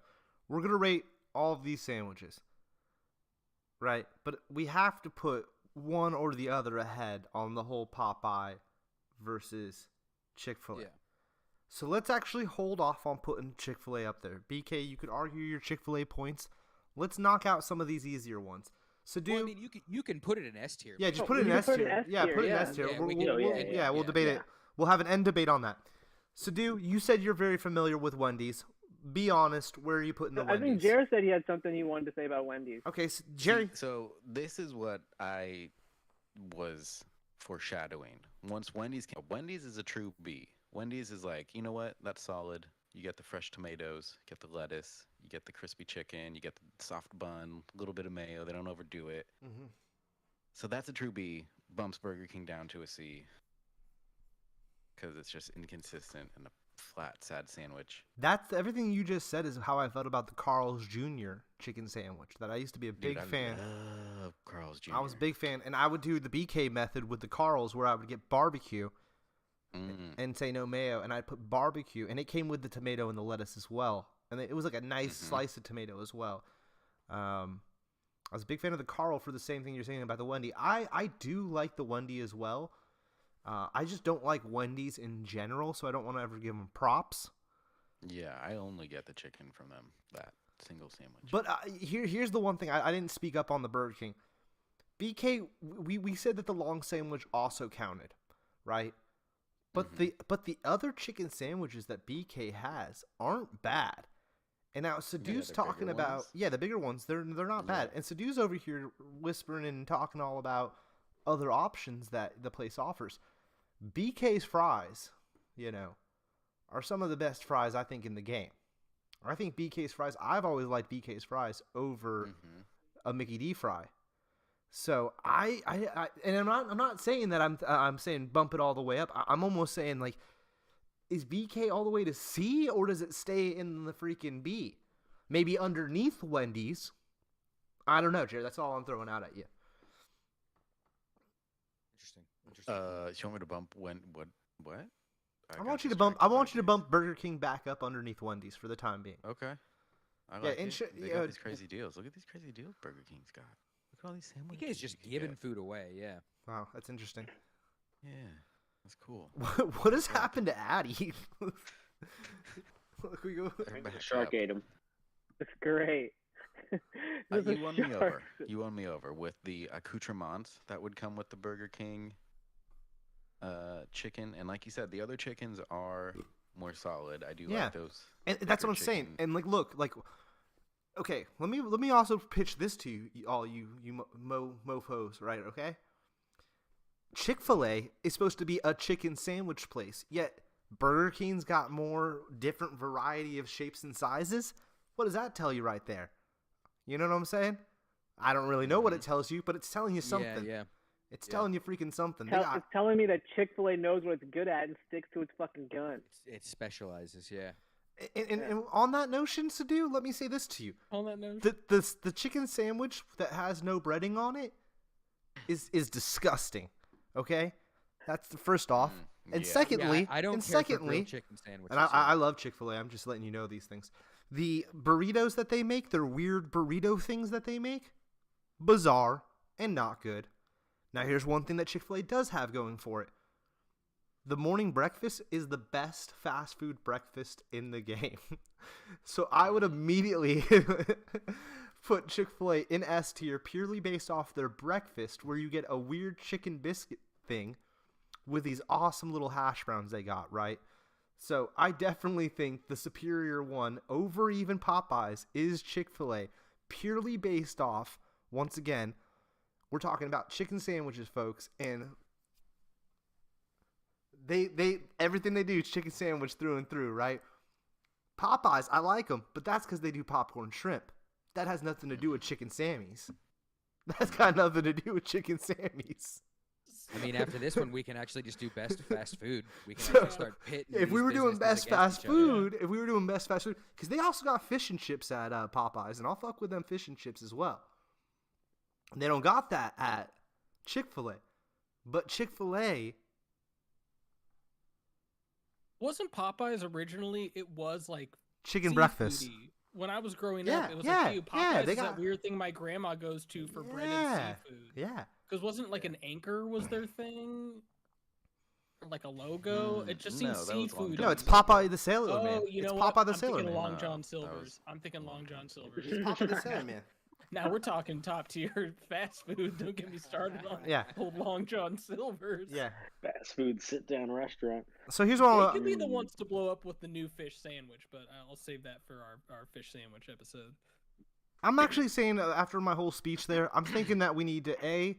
We're gonna rate all of these sandwiches, right? But we have to put one or the other ahead on the whole Popeye versus Chick-fil-A. Yeah. So let's actually hold off on putting Chick-fil-A up there. BK, you could argue your Chick-fil-A points. Let's knock out some of these easier ones. So I mean, you can put it in S tier. Yeah, just put it in S tier. Yeah, put it in S tier. We'll debate it. We'll have an end debate on that. Sadu, you said you're very familiar with Wendy's. Be honest, where are you putting the Wendy's? I think Jared said he had something he wanted to say about Wendy's. Okay, so Jerry. So this is what I was foreshadowing. Once Wendy's came, Wendy's is a true B. Wendy's is like, you know what? That's solid. You get the fresh tomatoes, you get the lettuce, you get the crispy chicken, you get the soft bun, a little bit of mayo. They don't overdo it. Mm-hmm. So that's a true B. Bumps Burger King down to a C because it's just inconsistent and a flat, sad sandwich. That's everything you just said is how I felt about the Carl's Jr. chicken sandwich. That I used to be a big fan. I love Carl's Jr. I was a big fan, and I would do the BK method with the Carl's, where I would get barbecue. And say no mayo, and I'd put barbecue, and it came with the tomato and the lettuce as well, and it was like a nice slice of tomato as well. I was a big fan of the Carl for the same thing you're saying about the Wendy. I do like the Wendy as well. I just don't like Wendy's in general, so I don't want to ever give them props. Yeah, I only get the chicken from them, that single sandwich. But here's the one thing I didn't speak up on the Burger King. BK, we said that the long sandwich also counted, right? But the other chicken sandwiches that BK has aren't bad. And now Sadu's talking about the bigger ones. They're not bad. And Sadu's over here whispering and talking all about other options that the place offers. BK's fries, are some of the best fries I think in the game. I think BK's fries. I've always liked BK's fries over a Mickey D fry. So I'm not saying that I'm saying bump it all the way up. I'm almost saying like, is BK all the way to C or does it stay in the freaking B? Maybe underneath Wendy's. I don't know, Jared. That's all I'm throwing out at you. Interesting. You want me to bump what? I want you to bump Burger King back up underneath Wendy's for the time being. Okay. They got these crazy deals. Look at these crazy deals Burger King's got. Look at all these sandwiches. BK's just giving food away, yeah. Wow, that's interesting. Yeah, that's cool. What has happened to Addy? Look, the shark ate him. It's great. You won me over. You won me over with the accoutrements that would come with the Burger King chicken, and like you said, the other chickens are more solid. I do like those. And that's what I'm saying. And look. Okay, let me also pitch this to you, all you mofos, right? Okay. Chick-fil-A is supposed to be a chicken sandwich place, yet Burger King's got more different variety of shapes and sizes. What does that tell you right there? You know what I'm saying? I don't really know what it tells you, but it's telling you something. Yeah. It's telling you freaking something. It's telling me that Chick-fil-A knows what it's good at and sticks to its fucking guns. It specializes, yeah. And on that notion, Sadu, let me say this to you. On that notion, the chicken sandwich that has no breading on it is disgusting. Okay, that's the first off. And secondly, I don't care for grilled chicken sandwiches. And I love Chick-fil-A. I'm just letting you know these things. The burritos that they make, their weird burrito things that they make, bizarre and not good. Now, here's one thing that Chick-fil-A does have going for it. The morning breakfast is the best fast food breakfast in the game. So I would immediately put Chick-fil-A in S tier purely based off their breakfast, where you get a weird chicken biscuit thing with these awesome little hash browns they got, right? So I definitely think the superior one over even Popeyes is Chick-fil-A, purely based off, once again, we're talking about chicken sandwiches, folks, and they everything they do is chicken sandwich through and through, right? Popeyes, I like them, but that's because they do popcorn shrimp. That has nothing to do with chicken Sammys. That's got nothing to do with chicken Sammys. I mean, after this one, we can actually just do best fast food. We can So, actually start pitting. If we these were doing businesses best against fast each other. food, because they also got fish and chips at Popeyes, and I'll fuck with them fish and chips as well. They don't got that at Chick-fil-A, but Chick-fil-A. Wasn't Popeyes originally? It was like Chicken breakfast. seafoody. When I was growing Yeah, up, it was yeah, like, ew, Popeyes yeah, they is got- that weird thing my grandma goes to for breaded Yeah, seafood. yeah. Because wasn't like an anchor was their thing? Or like a logo? It just seems no, that was Long seafood. No, John it's Silver. Popeye the Sailor Oh, Man. you It's know Popeye what? the I'm Sailor thinking Man. Long No, John that Silver's. was I'm thinking Long John Silver's. It's Popeye the Sailor Man. Now we're talking top tier fast food. Don't get me started on Yeah, old Long John Silver's. yeah. Fast food sit down restaurant. So here's They what could be the ones to blow up with the new fish sandwich, but I'll save that for our fish sandwich episode. I'm actually saying after my whole speech there, I'm thinking that we need to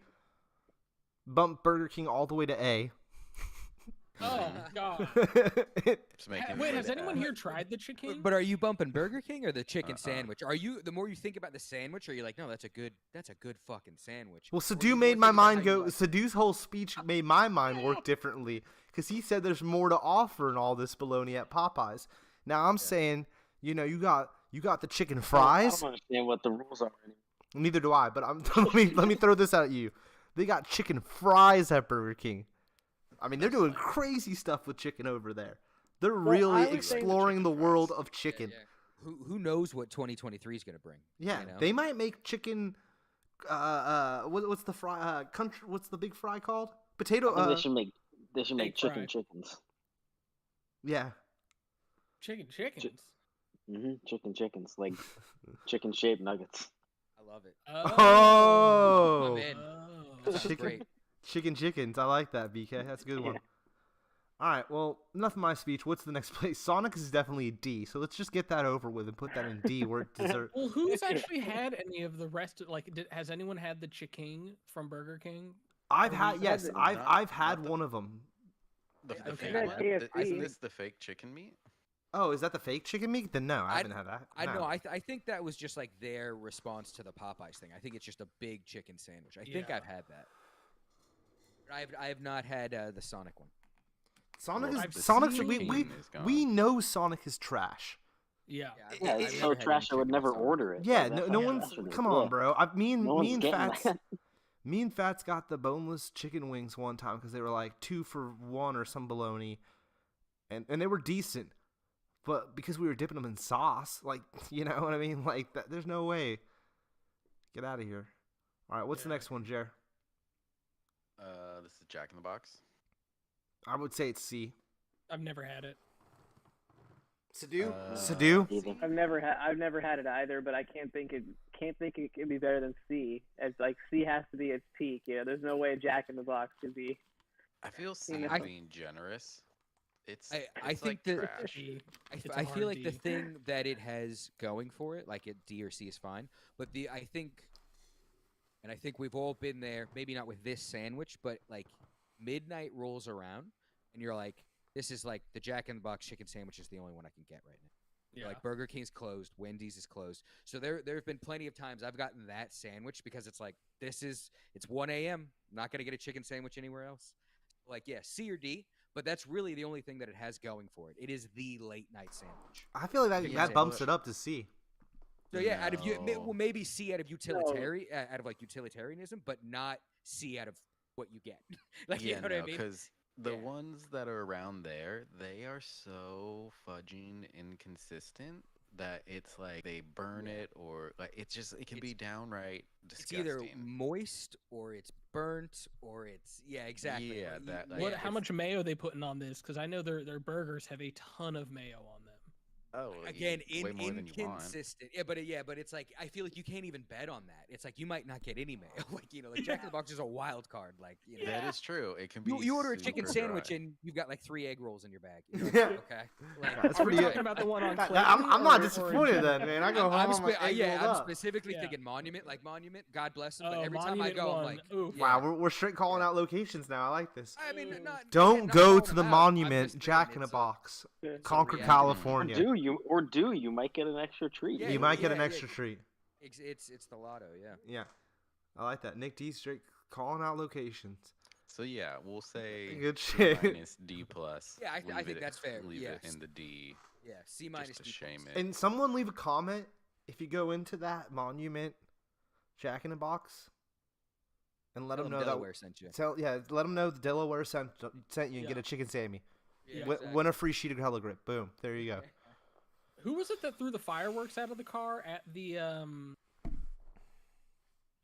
bump Burger King all the way to A. Oh God! Just making Wait, sure has that- anyone here tried the chicken? But are you bumping Burger King or the chicken Uh-uh. sandwich? Are you the more you think about the sandwich, are you like, no, that's a good fucking sandwich? Well, Or do Sadu you made more my think about mind how you go. like- Sadu's whole speech made my mind work differently because he said there's more to offer in all this baloney at Popeyes. Now I'm saying, you got the chicken I fries. don't understand what the rules are anymore. Neither do I. But let me throw this at you. They got chicken fries at Burger King. I mean, they're doing crazy stuff with chicken over there. They're Well, I really would say- exploring the Chicken world fries. of chicken. Yeah. Who knows what 2023 is gonna bring? Yeah, you know? they might make chicken. What's the fry? Country. What's the big fry called? Potato. I think they should make Egg fry. chickens. Yeah. chickens. Chickens, like chicken shaped nuggets. I love it. Oh. I'm in. That sounds Chicken. great. Chickens. I like that, BK. That's a good one. Yeah. All right. Well, enough of my speech. What's the next place? Sonic is definitely a D. So let's just get that over with and put that in D where it deserves. Well, who's actually had any of the rest? Has anyone had the chicken from Burger King? I've Or had who's yes. had it? I've Not had the- one of them. The Okay. fake Yeah, one? KFC. Isn't this the fake chicken meat? Oh, is that the fake chicken meat? Then no, I I- haven't had that. I No. know. I think that was just like their response to the Popeyes thing. I think it's just a big chicken sandwich. I think Yeah. I've had that. I have not had the Sonic one. Sonic Well, is I've Sonic's. seen We it. Is gone. we know Sonic is trash. Yeah. Yeah, I've it's never so had any trash I would chicken never at Sonic. order it. Yeah, Like, no, that's no how one's. trash it is. Come on, Yeah. bro. Me No one's and getting Fats. that. Me and Fats got the boneless chicken wings one time because they were like 2 for 1 or some baloney, and they were decent, but because we were dipping them in sauce, like you know what I mean, like that, there's no way. Get out of here. All right, what's the Yeah. next one, Jer? This is Jack in the Box. I would say it's C. I've never had it. Sadu. Uh, Sadu. Either. I've never had it either, but I can't think it could be better than C. It's like C has to be its peak. Yeah, there's no way Jack in the Box could be. I feel C know, is I- being generous. It's I think like that- trash. D. It's a I feel hard like the D. thing that it has going for it, like D or C is fine, but I think we've all been there. Maybe not with this sandwich, but like midnight rolls around, and you're like, this is like the Jack in the Box chicken sandwich is the only one I can get right now. Yeah. Like Burger King's closed, Wendy's is closed. So there have been plenty of times I've gotten that sandwich because it's like it's 1 a.m. I'm not gonna get a chicken sandwich anywhere else. Like yeah, C or D, but that's really the only thing that it has going for it. It is the late night sandwich. I feel like Yeah, that bumps but- it up to C. So yeah, out of No. well maybe C out of out of like utilitarianism, but not C out of what you get. Like you Yeah, know what I no, mean? because the Yeah. ones that are around there, they are so fudging inconsistent that it's like they burn it or like it can be downright It's disgusting. either moist or it's burnt or it's exactly. Yeah, Like, that- you- like, What? yeah, How much mayo are they putting on this? Because I know their burgers have a ton of mayo on them. Oh, again, way more than you want. inconsistent. But it's like I feel like you can't even bet on that. It's like you might not get any mayo. Like Jack in the Box is a wild card. That is true. It can be. You order a chicken super sandwich dry. and you've got like 3 egg rolls in your bag. Yeah. Okay. That's Are we pretty talking about the one on Clayton? I'm not or disappointed in then, man. I go home, I'm up. specifically Yeah. thinking Monument. God bless him. But Oh, every time I Monument go, I'm one. like, Oof. Wow, we're straight calling out locations now. I like this. I mean, Don't not go calling to the them out. I'm Monument, just saying Jack in a it's Box, Yeah. Concord, reality. California. You might get an extra treat. Yeah, You might get an yeah. extra treat. It's the lotto, yeah. Yeah, I like that. Nick D straight calling out locations. So yeah, we'll say Good C shit. minus D plus. Yeah, I Leave think it- that's fair. Leave Yeah. it in the D. Yeah, C minus Just to D shame plus. it. And someone leave a comment if you go into that Monument, Jack in a Box, and let Tell them them know Delaware sent you. let them know the Delaware sent you and Yeah. get a chicken Sammy. Yeah, Win a free sheet of color grip. Boom. There you go. Who was it that threw the fireworks out of the car at the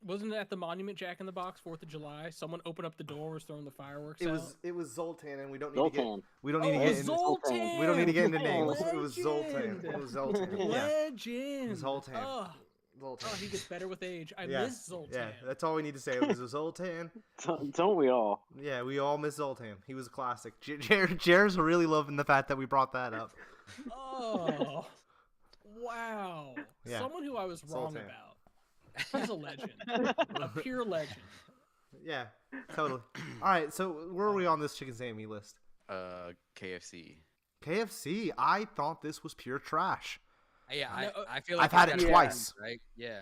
Wasn't it at the Monument Jack in the Box 4th of July? Someone opened up the door, was throwing the fireworks out. It was Zoltan, and we don't need to get Zoltan. we don't need to get into Zoltan! we don't need to get into Legend! names. It was Zoltan. It was Zoltan. Yeah. Legend. Zoltan. Oh, Zoltan. he gets better with age. I Yeah. miss Zoltan. Yeah, that's all we need to say. It was a Zoltan. Don't we all? Yeah, we all miss Zoltan. He was a classic. Jer's really loving the fact that we brought that up. Oh, wow. Yeah. Someone who I was wrong Zoltan. about. He's a legend. A pure legend. Yeah, totally. All right, so where are we on this chicken Sammy list? KFC. KFC. I thought this was pure trash. Yeah, No, I feel like I've had it's it gotta twice. be, right? Yeah.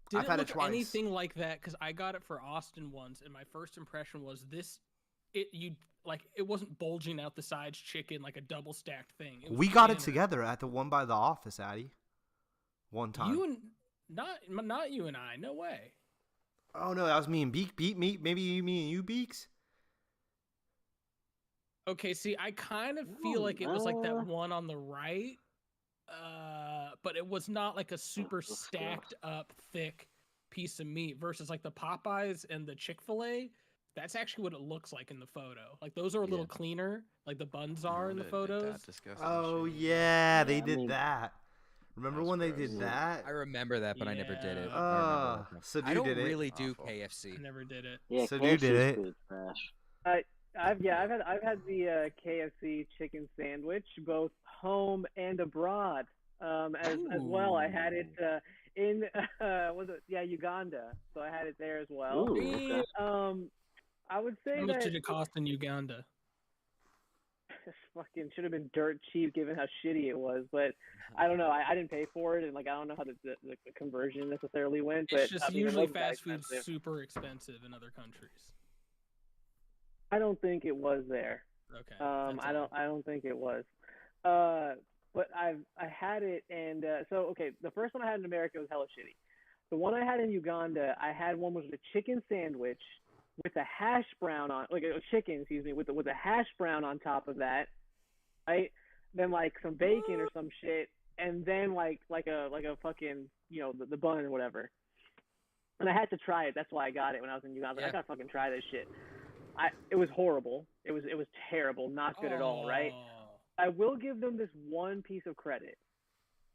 Did I've it had it look twice. anything like that? Because I got it for Austin once, and my first impression was this. It wasn't bulging out the sides chicken like a double stacked thing. It was We got it standard. together at the one by the office, Addy. One time. You and not you and I. No way. Oh no, that was me and Beak. Maybe me and you, Beaks. Okay, see, I kind of feel like it was like that one on the right, but it was not like a super stacked up thick piece of meat versus like the Popeyes and the Chick-fil-A. That's actually what it looks like in the photo. Like those are a little cleaner, like the buns are in the photos. Oh yeah, they I did mean- that. Remember That's when they gross. did that? I remember that, but I never did it. Yeah. I remember that. Sadu I don't did it. really do Awful. KFC. I never did it. Yeah, So KFC's you did it. pretty trash. I've had the KFC chicken sandwich both home and abroad as well. I had it in Uganda, so I had it there as well. Ooh, okay. I would say How much that did it cost in Uganda? this fucking should have been dirt cheap given how shitty it was, but I don't know. I didn't pay for it, and I don't know how the conversion necessarily went. But It's just I mean, it usually wasn't that fast food's expensive. super expensive in other countries. I don't think it was there. Okay. I don't think it was. But I had it, and so okay. The first one I had in America was hella shitty. The one I had in Uganda, I had one was a chicken sandwich with a hash brown on, like a chicken, excuse me, with a hash brown on top of that, right? Then like some bacon or some shit, and then like a fucking the bun or whatever. And I had to try it. That's why I got it when I was in Uganda. I was like, I gotta fucking try this shit. It was horrible. It was terrible. Not good at all, right? I will give them this one piece of credit.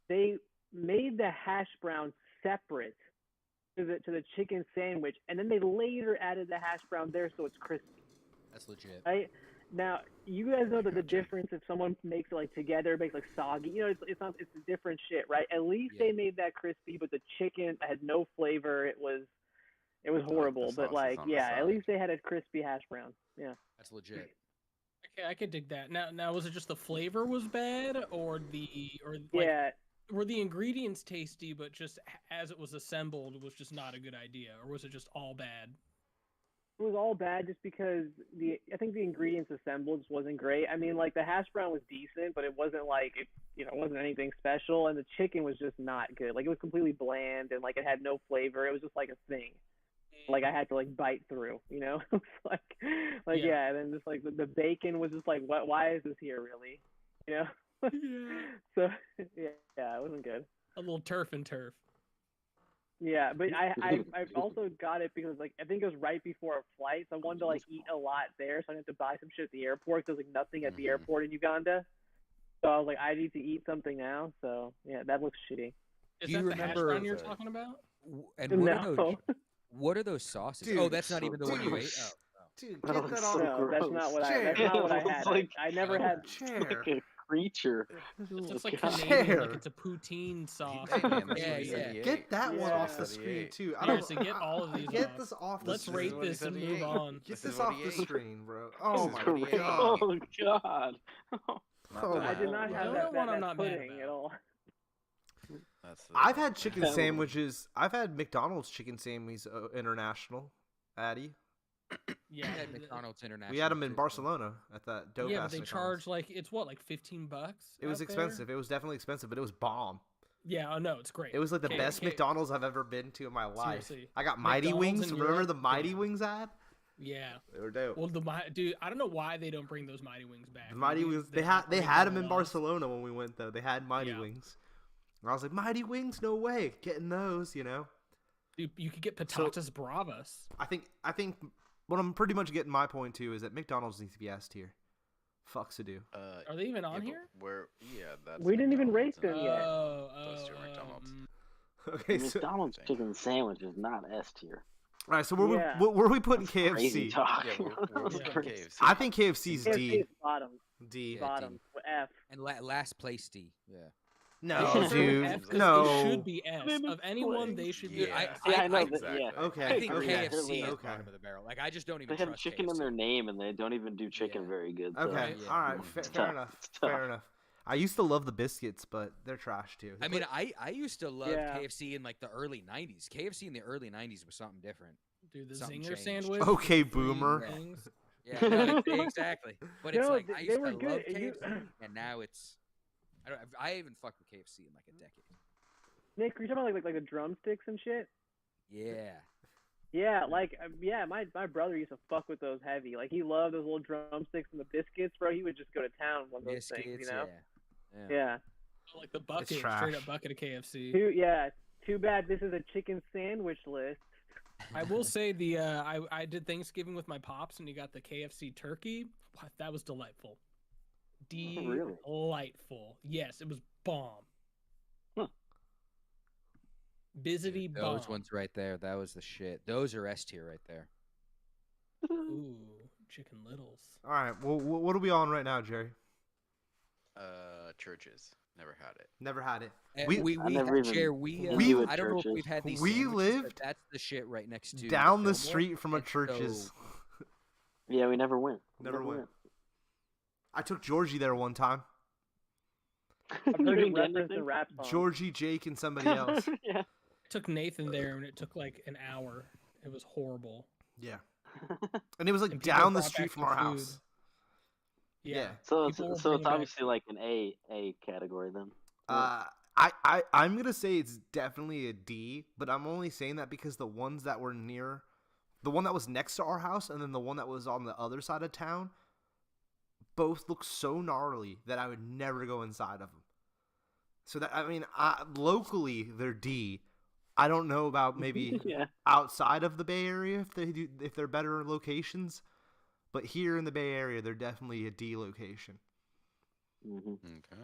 They made the hash brown separate to the chicken sandwich, and then they later added the hash brown there so it's crispy. That's legit. Right? Now, you guys know that the difference if someone makes it like together, makes like soggy, it's a different shit, right? At least they made that crispy, but the chicken had no flavor. It was horrible, but sauce is on the at side. least they had a crispy hash brown. Yeah. That's legit. Okay, I could dig that. Now was it just the flavor was bad, or Yeah. were the ingredients tasty, but just as it was assembled was just not a good idea, or was it just all bad? It was all bad just because I think the ingredients assembled just wasn't great. I mean, like the hash brown was decent, but it wasn't like it wasn't anything special, and the chicken was just not good. Like it was completely bland, and like it had no flavor. It was just like a thing. Like I had to like bite through, It's yeah. And then just like the bacon was just like, what? Why is this here, really? Yeah. So yeah, it wasn't good. A little turf and turf. Yeah, but I also got it because like I think it was right before a flight, so I wanted to like eat a lot there, so I didn't have to buy some shit at the airport. There's like nothing at the airport in Uganda. So I was like, I need to eat something now. So yeah, that looks shitty. Is Do you that the hash remember- brown you're talking about? And what are No. those? What are those sauces? Dude, Oh, that's not even the one you dude. ate. Oh. Dude, That get looks that so off. No, that's gross. not what I. Chair. That's not what I It looks had. like- I never had. Chair. Like a creature. It's Oh just like God. Canadian, Chair. like it's a poutine sauce. Hey, man, that's Yeah, what he said yeah. he ate. Get that one Yeah. off the That's what he screen ate. too. Seriously, get all of these Get off. this off the Let's screen. rate what he this said and he move ate. on. Get This this is what off he the ate. screen, bro. This Oh is my what he ate. god. Oh God. Not Oh the my I did not God. have The that, only one I'm that not mad pudding about. at all. I've had chicken That one. sandwiches. I've had McDonald's chicken sandwiches international, Addy. Yeah, We had McDonald's International. We had them in too. Barcelona at that dope yeah, ass but they McDonald's. charge like it's what, like $15. It was out there? expensive. It was definitely expensive, but it was bomb. Yeah, oh no, it's great. It was like the K- best K- McDonald's I've ever been to in my life. Seriously. I got Mighty McDonald's Wings. in Remember Europe? the Mighty Damn. Wings ad? Yeah. They were dope. Well, dude, I don't know why they don't bring those Mighty Wings back. The Mighty Maybe Wings. they're They had operating them in at a loss. Barcelona when we went though. They had Mighty Yeah. Wings. And I was like, Mighty Wings? No way, getting those. You know. Dude, you could get patatas bravas. I think what I'm pretty much getting my point to is that McDonald's needs to be S tier. Fucks to do. Are they even on yeah, but here? that's We didn't even McDonald's rate them and yet. those two are McDonald's. Okay, so McDonald's chicken sandwich is not S tier. all right, so Yeah. where are we putting Crazy KFC? talk. Yeah, we're That's putting crazy. KFC. I think KFC's KFC D. is bottom. D. Yeah. Bottom. F. And last place D. Yeah. No, They should be dude. F 'cause No. They should be S. Of anyone, they should be Yeah. S. Yeah, I know. exactly. Yeah. Okay. I think okay. KFC is Okay. bottom of the barrel. Like I just don't They even have trust chicken KFC. in their name, and they don't even do chicken Yeah. very good. Okay. Yeah. All right. It's Fair tough. enough. It's tough. Fair enough. I used to love the biscuits, but they're trash too. I mean, I used to love Yeah. KFC in like the early '90s. KFC in the early '90s was something different. Dude, the Something Zinger changed. sandwich. Okay, with the free boomer. wings. Yeah, no, exactly. But it's No, like they I used to were love good. KFC, and now it's I haven't fucked with KFC in like a decade. Nick, are you talking about like the drumsticks and shit? Yeah. Yeah, my brother used to fuck with those heavy. Like he loved those little drumsticks and the biscuits, bro. He would just go to town on those Biscuits, things, you know? yeah. Yeah. Like the bucket, trash. straight up bucket of KFC. Too bad this is a chicken sandwich list. I will say I did Thanksgiving with my pops and he got the KFC turkey. Wow, that was delightful. Really? Delightful. Yes, it was bomb. Huh. Bizzity bomb. Those ones right there, that was the shit. Those are S tier right there. Ooh, chicken littles. All right. Well, what are we on right now, Jerry? Churches. Never had it. Never had it. We I never even Chair, knew we- what I don't know if churches- we've had these. We sandwiches, but lived that's the shit right next to Down the Fillmore. street from a It's churches. so- Yeah, we never went. Never went. I took Georgie there one time. I've You heard it didn't get referenced in anything? rap songs. Georgie, Jake, and somebody else. Yeah. I took Nathan there and it took like an hour. It was horrible. Yeah. And it was like And people down the brought street back from the our food. house. Yeah. So People were it's bringing back- obviously like an A category then. I'm gonna say it's definitely a D, but I'm only saying that because the ones that were near, the one that was next to our house, and then the one that was on the other side of town, both look so gnarly that I would never go inside of them. So that locally they're D. I don't know about maybe Yeah. outside of the Bay Area if they're better locations, but here in the Bay Area they're definitely a D location. Mm-hmm. Okay.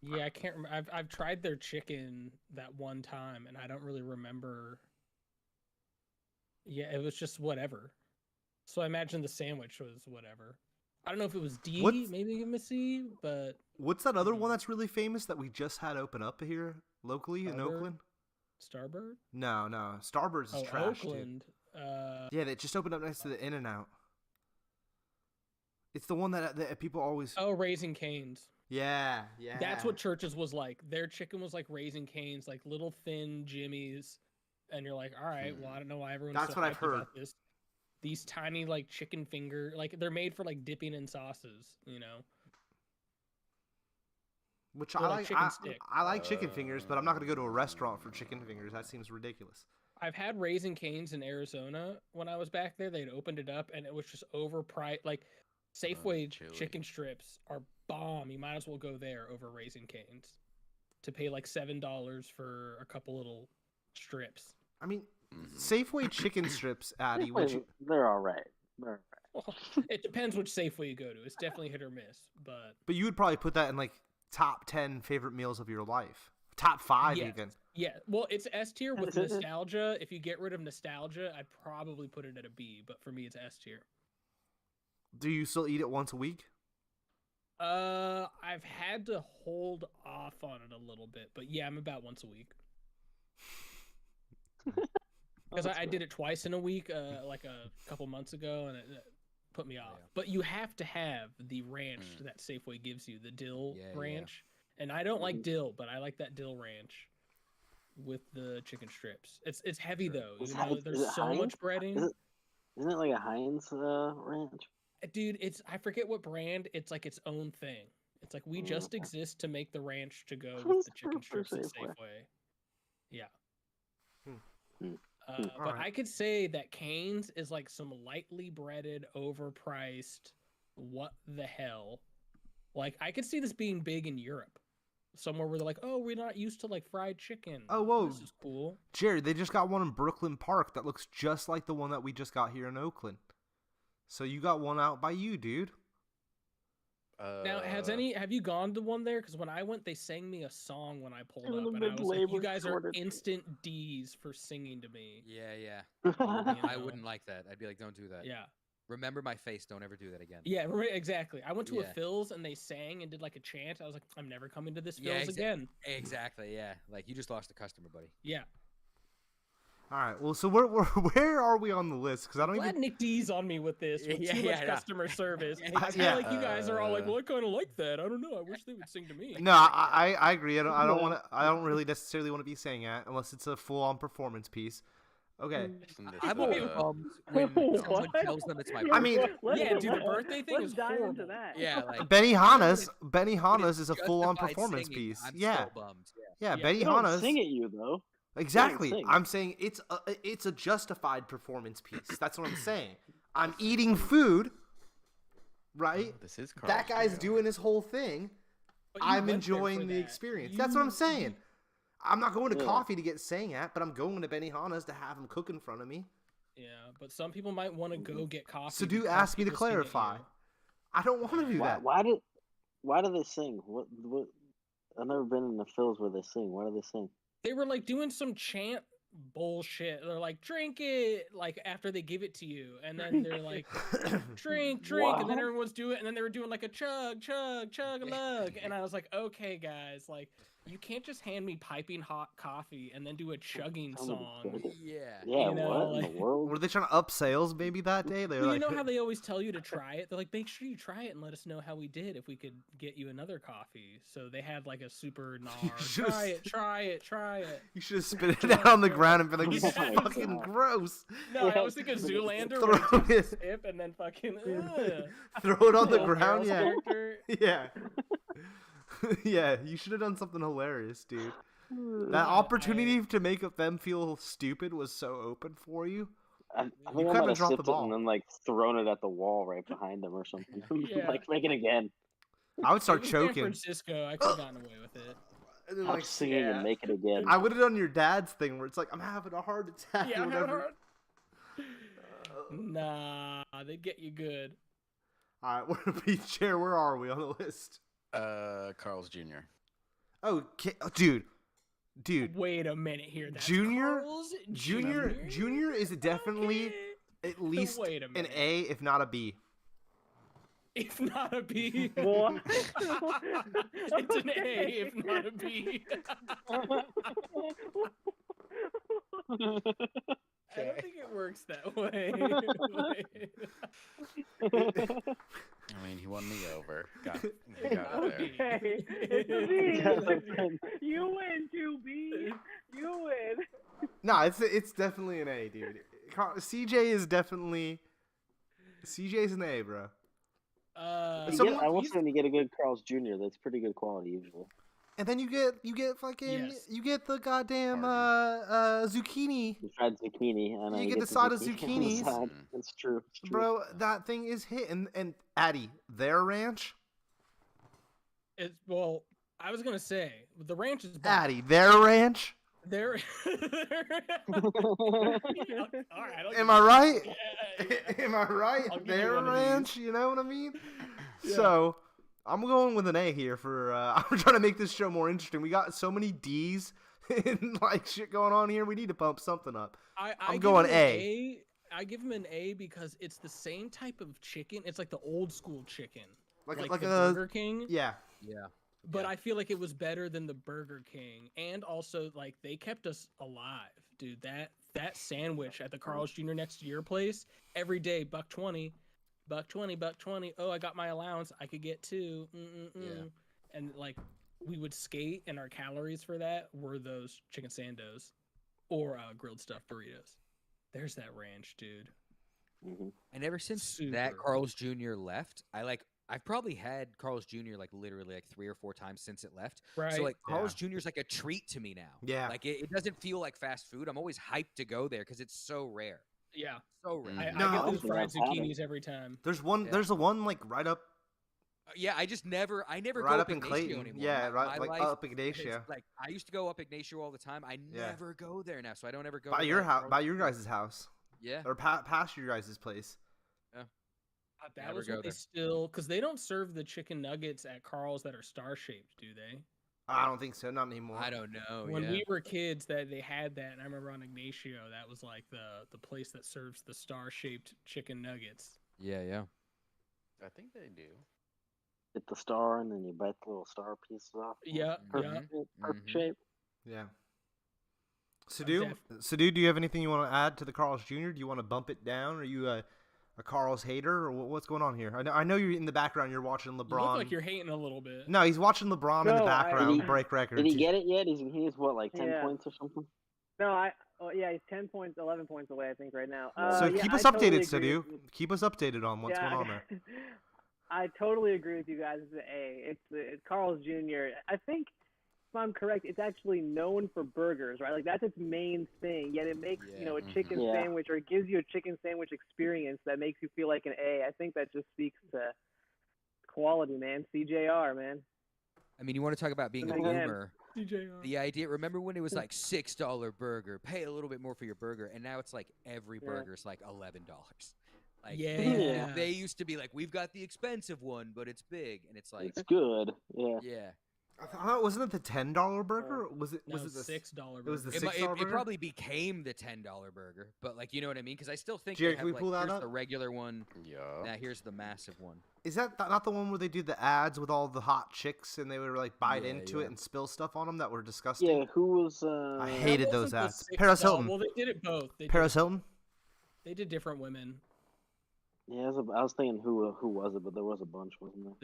Yeah, I can't remember. I've tried their chicken that one time, and I don't really remember. Yeah, it was just whatever. So I imagine the sandwich was whatever. I don't know if it was D, What's- maybe even a C, but What's that other one that's really famous that we just had open up here locally in Starbird? Oakland? Starbird. No, Starbird's is Oh, trash, dude. Oakland. Yeah, they just opened up next to the In-N-Out. It's the one that people always. Oh, Raising Cane's. Yeah. That's what Church's was like. Their chicken was like Raising Cane's, like little thin Jimmy's, and you're like, all right, well, I don't know why everyone's That's so what I've hyped about heard. this. These tiny like chicken finger, like they're made for like dipping in sauces, you know. Which Or I like like. chicken stick. I like chicken fingers, but I'm not gonna go to a restaurant for chicken fingers. That seems ridiculous. I've had Raising Cane's in Arizona when I was back there. They'd opened it up and it was just overpriced. Like Safeway chili. chicken strips are bomb. You might as well go there over Raising Cane's to pay like $7 for a couple little strips. I mean, Mhm. Safeway chicken strips, Addy. Would you? They're all right. Right. Well, it depends which Safeway you go to. It's definitely hit or miss, but you would probably put that in like top 10 favorite meals of your life, top 5 yeah, even. yeah. Well, it's S tier with nostalgia. If you get rid of nostalgia, I'd probably put it at a B. But for me, it's S tier. Do you still eat it once a week? I've had to hold off on it a little bit, but yeah, I'm about once a week. Because I did it twice in a week, like a couple months ago, and it put me off. But you have to have the ranch that Safeway gives you, the dill ranch. And I don't like dill, but I like that dill ranch with the chicken strips. It's heavy though. You know, there's so much breading. Isn't it like a Heinz ranch? Dude, I forget what brand. It's like its own thing. It's like we just exist to make the ranch to go with the chicken strips at Safeway. Yeah. But I could say that Cane's is like some lightly breaded, overpriced, what the hell? Like, I could see this being big in Europe. Somewhere where they're like, oh, we're not used to like fried chicken. Oh, whoa. This is cool. Jared, they just got one in Brooklyn Park that looks just like the one that we just got here in Oakland. So you got one out by you, dude. Now, have you gone to one there? Because when I went, they sang me a song when I pulled up, and I was like, you guys are instant D's for singing to me. Yeah. I wouldn't like that. I'd be like, don't do that. Yeah. Remember my face. Don't ever do that again. Yeah, exactly. I went to a Phil's and they sang and did like a chant. I was like, I'm never coming to this Phil's again. Exactly. Yeah. Like you just lost a customer, buddy. Yeah. All right. Well, so where are we on the list? Because I don't Glad even. Nick D's on me with this. With too much customer service. I feel like you guys are all like, well, I kind of like that. I don't know. I wish they would sing to me. No, I agree. I don't want to. I don't really necessarily want to be saying that unless it's a full-on performance piece. Okay. I'm always bummed when someone tells them it's my birthday. I mean, yeah, dude, the birthday thing is dive horrible. into that. Yeah, like Benihana's is a full-on performance singing, piece. I'm Yeah. so bummed. Yeah, They don't Benihana's. sing at you though. Exactly. Sing. I'm saying it's a justified performance piece. That's what I'm saying. I'm eating food, right? This is Carl's that guy's Jr. doing his whole thing. But you I'm went there enjoying for the that. experience. That's what I'm saying. I'm not going to Yeah. coffee to get sang at, but I'm going to Benihana's to have him cook in front of me. Yeah, but some people might want to go get coffee. So do because ask me to people sing at clarify. you. I don't want to do that. Why do they sing? What? I've never been in the Phil's where they sing. Why do they sing? They were like doing some chant bullshit. They're like, drink it, like after they give it to you, and then they're like, drink, and then What? everyone's doing it, and then they were doing like a chug, a lug, and I was like, okay, guys, like you can't just hand me piping hot coffee and then do a chugging song. Yeah. Yeah, You know, what in like- the world? Were they trying to up sales maybe that day? They were Well, like, you know how they always tell you to try it? They're like, make sure you try it and let us know how we did if we could get you another coffee. So they had like a super gnar. should've- Try it. you should have spit it out on the ground and been like, this is Yeah. fucking gross. No, I Yeah, was thinking but- Zoolander Throw where he it. takes a sip and then fucking Throw it on the Will ground, Ferrell's yeah. character. Yeah. Yeah, you should have done something hilarious, dude. That Yeah, opportunity to make them feel stupid was so open for you. I You think I kinda might have dropped the sipped it ball. and then like thrown it at the wall right behind them or something. Yeah. Like make it again. I would It start was San choking. Francisco, I could have gotten away with it. And then, I'm like, singing yeah. and make it again. I would have done your dad's thing where it's like, I'm having a heart attack Yeah, or I'm having a whatever. heart- Nah, they get you good. All right, Chair, where are we on the list? Carl's Jr. Oh, dude. Wait a minute here. That's Junior? Carl's Junior is definitely Okay. at least Wait a an minute. A, if not a B. If not a B. What? It's an A, if not a B. I don't think it works that way. I mean, he won me over. Got it there. Okay. It's a B. You win, 2B. You win. No, it's definitely an A, dude. CJ's an A, bro. I want someone to get a good Carl's Jr. That's pretty good quality usually. And then you get fucking Yes. you get the goddamn zucchini, The fried zucchini. And You I get the side of zucchinis. That's true. It's true. bro. That thing is hit. And Addy, their ranch, Well, I was gonna say the ranch is bomb. Addy, their ranch. There. All right. Am I right? Yeah. Am I right? I'll give you Their one of ranch, you know what I mean? So I'm going with an A here for. I'm trying to make this show more interesting. We got so many D's and like shit going on here. We need to pump something up. I'm going A. I give him an A because it's the same type of chicken. It's like the old school chicken, like like the a Burger King. Yeah. Yeah. But I feel like it was better than the Burger King, and also like they kept us alive, dude. That sandwich at the Carl's Jr. next to your place every day, $1.20, $1.20. Oh, I got my allowance. I could get two. Yeah. And like we would skate, and our calories for that were those chicken sandos or grilled stuffed burritos. There's that ranch, dude. And ever since that Carl's Jr. left, I've probably had Carl's Jr. like literally like 3 or 4 times since it left. Right. So like Carl's Jr. is like a treat to me now. Yeah. Like it doesn't feel like fast food. I'm always hyped to go there because it's so rare. Yeah. So rare. I get those fried zucchinis every time. There's one. Yeah. There's a one like right up. Yeah, I never right go up Ignacio Clayton. anymore. Yeah, my like life, up Ignacio. Like I used to go up Ignacio all the time. I never go there now, so I don't ever go by your house, by your guys' house. Yeah. Or past your guys' place. Yeah. That was what they still, because they don't serve the chicken nuggets at Carl's that are star shaped, do they? I don't think so. Not anymore. I don't know. When we were kids, that they had that, and I remember on Ignacio, that was like the place that serves the star shaped chicken nuggets. Yeah, yeah. I think they do. Hit the star, and then you bite the little star pieces off. Yeah, perfect shape. Yeah. Sadu, do you have anything you want to add to the Carl's Jr.? Do you want to bump it down? Are you a Carl's hater, or what's going on here? I know you're in the background. You're watching LeBron. You look like you're hating a little bit. No, he's watching LeBron in the background break records. Did he get it yet? He's what, like 10 points or something? No, he's 10 points, 11 points away, I think, right now. So keep us updated, Sadu. Keep us updated on what's going on there. I totally agree with you guys. It's an A. It's Carl's Jr. I think, if I'm correct, it's actually known for burgers, right? Like that's its main thing. Yet it makes a chicken sandwich, or it gives you a chicken sandwich experience that makes you feel like an A. I think that just speaks to quality, man. CJR, man. I mean, you want to talk about being a boomer? CJR. The idea. Remember when it was like $6 burger? Pay a little bit more for your burger, and now it's like every burger's like $11. Like they used to be like, we've got the expensive one, but it's big, and it's like it's good. Yeah. Yeah. I thought wasn't it the $10 burger? Was it? No, was it the $6 burger? It was the $6 burger. It probably became the $10 burger, but like you know what I mean? Because I still think Jerry, they have, can we like, pull that here's up? the regular one. Yeah. Now here's the massive one. Is that not the one where they do the ads with all the hot chicks and they would like bite into it and spill stuff on them that were disgusting? Yeah. Who was? I hated those ads. Paris Hilton. Well, they did it both. Paris Hilton. They did different women. Yeah, I was thinking who was it, but there was a bunch, wasn't there?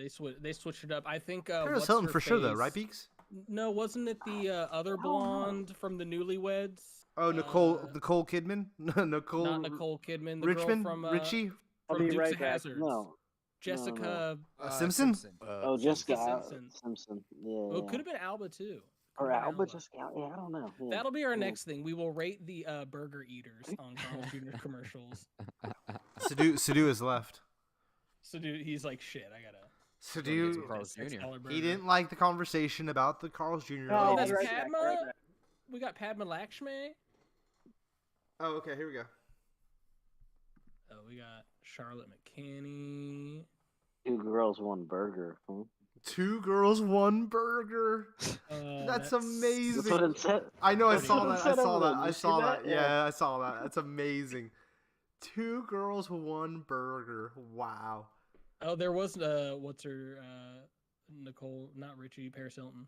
They switched it up. I think Paris Hilton for sure though, right, Beaks? No, wasn't it the other blonde from the Newlyweds? Oh, Nicole Kidman. Not Nicole Kidman. The Richmond girl from Richie. From Dukes of Hazzard. No. Jessica Simpson. Jessica Simpson. Yeah. Oh, it could have been Alba too. Or Alba, Jessica. Yeah, I don't know. Yeah. That'll be our next thing. We will rate the burger eaters on Carl's Jr. commercials. Sadu is left. Sadu, he's like, shit, I gotta. Sadu, Carl's Jr. He didn't like the conversation about the Carl's Jr. Oh, that's Padma. Right. We got Padma Lakshmi. Oh, okay. Here we go. Oh, we got Charlotte McKinney. 2 girls, 1 burger. Huh? 2 girls, 1 burger. That's amazing. That's what it said. I know. I saw that. Yeah, I saw that. That's amazing. 2 girls, 1 burger. Wow. Oh, there was what's her Nicole, not Richie, Paris Hilton.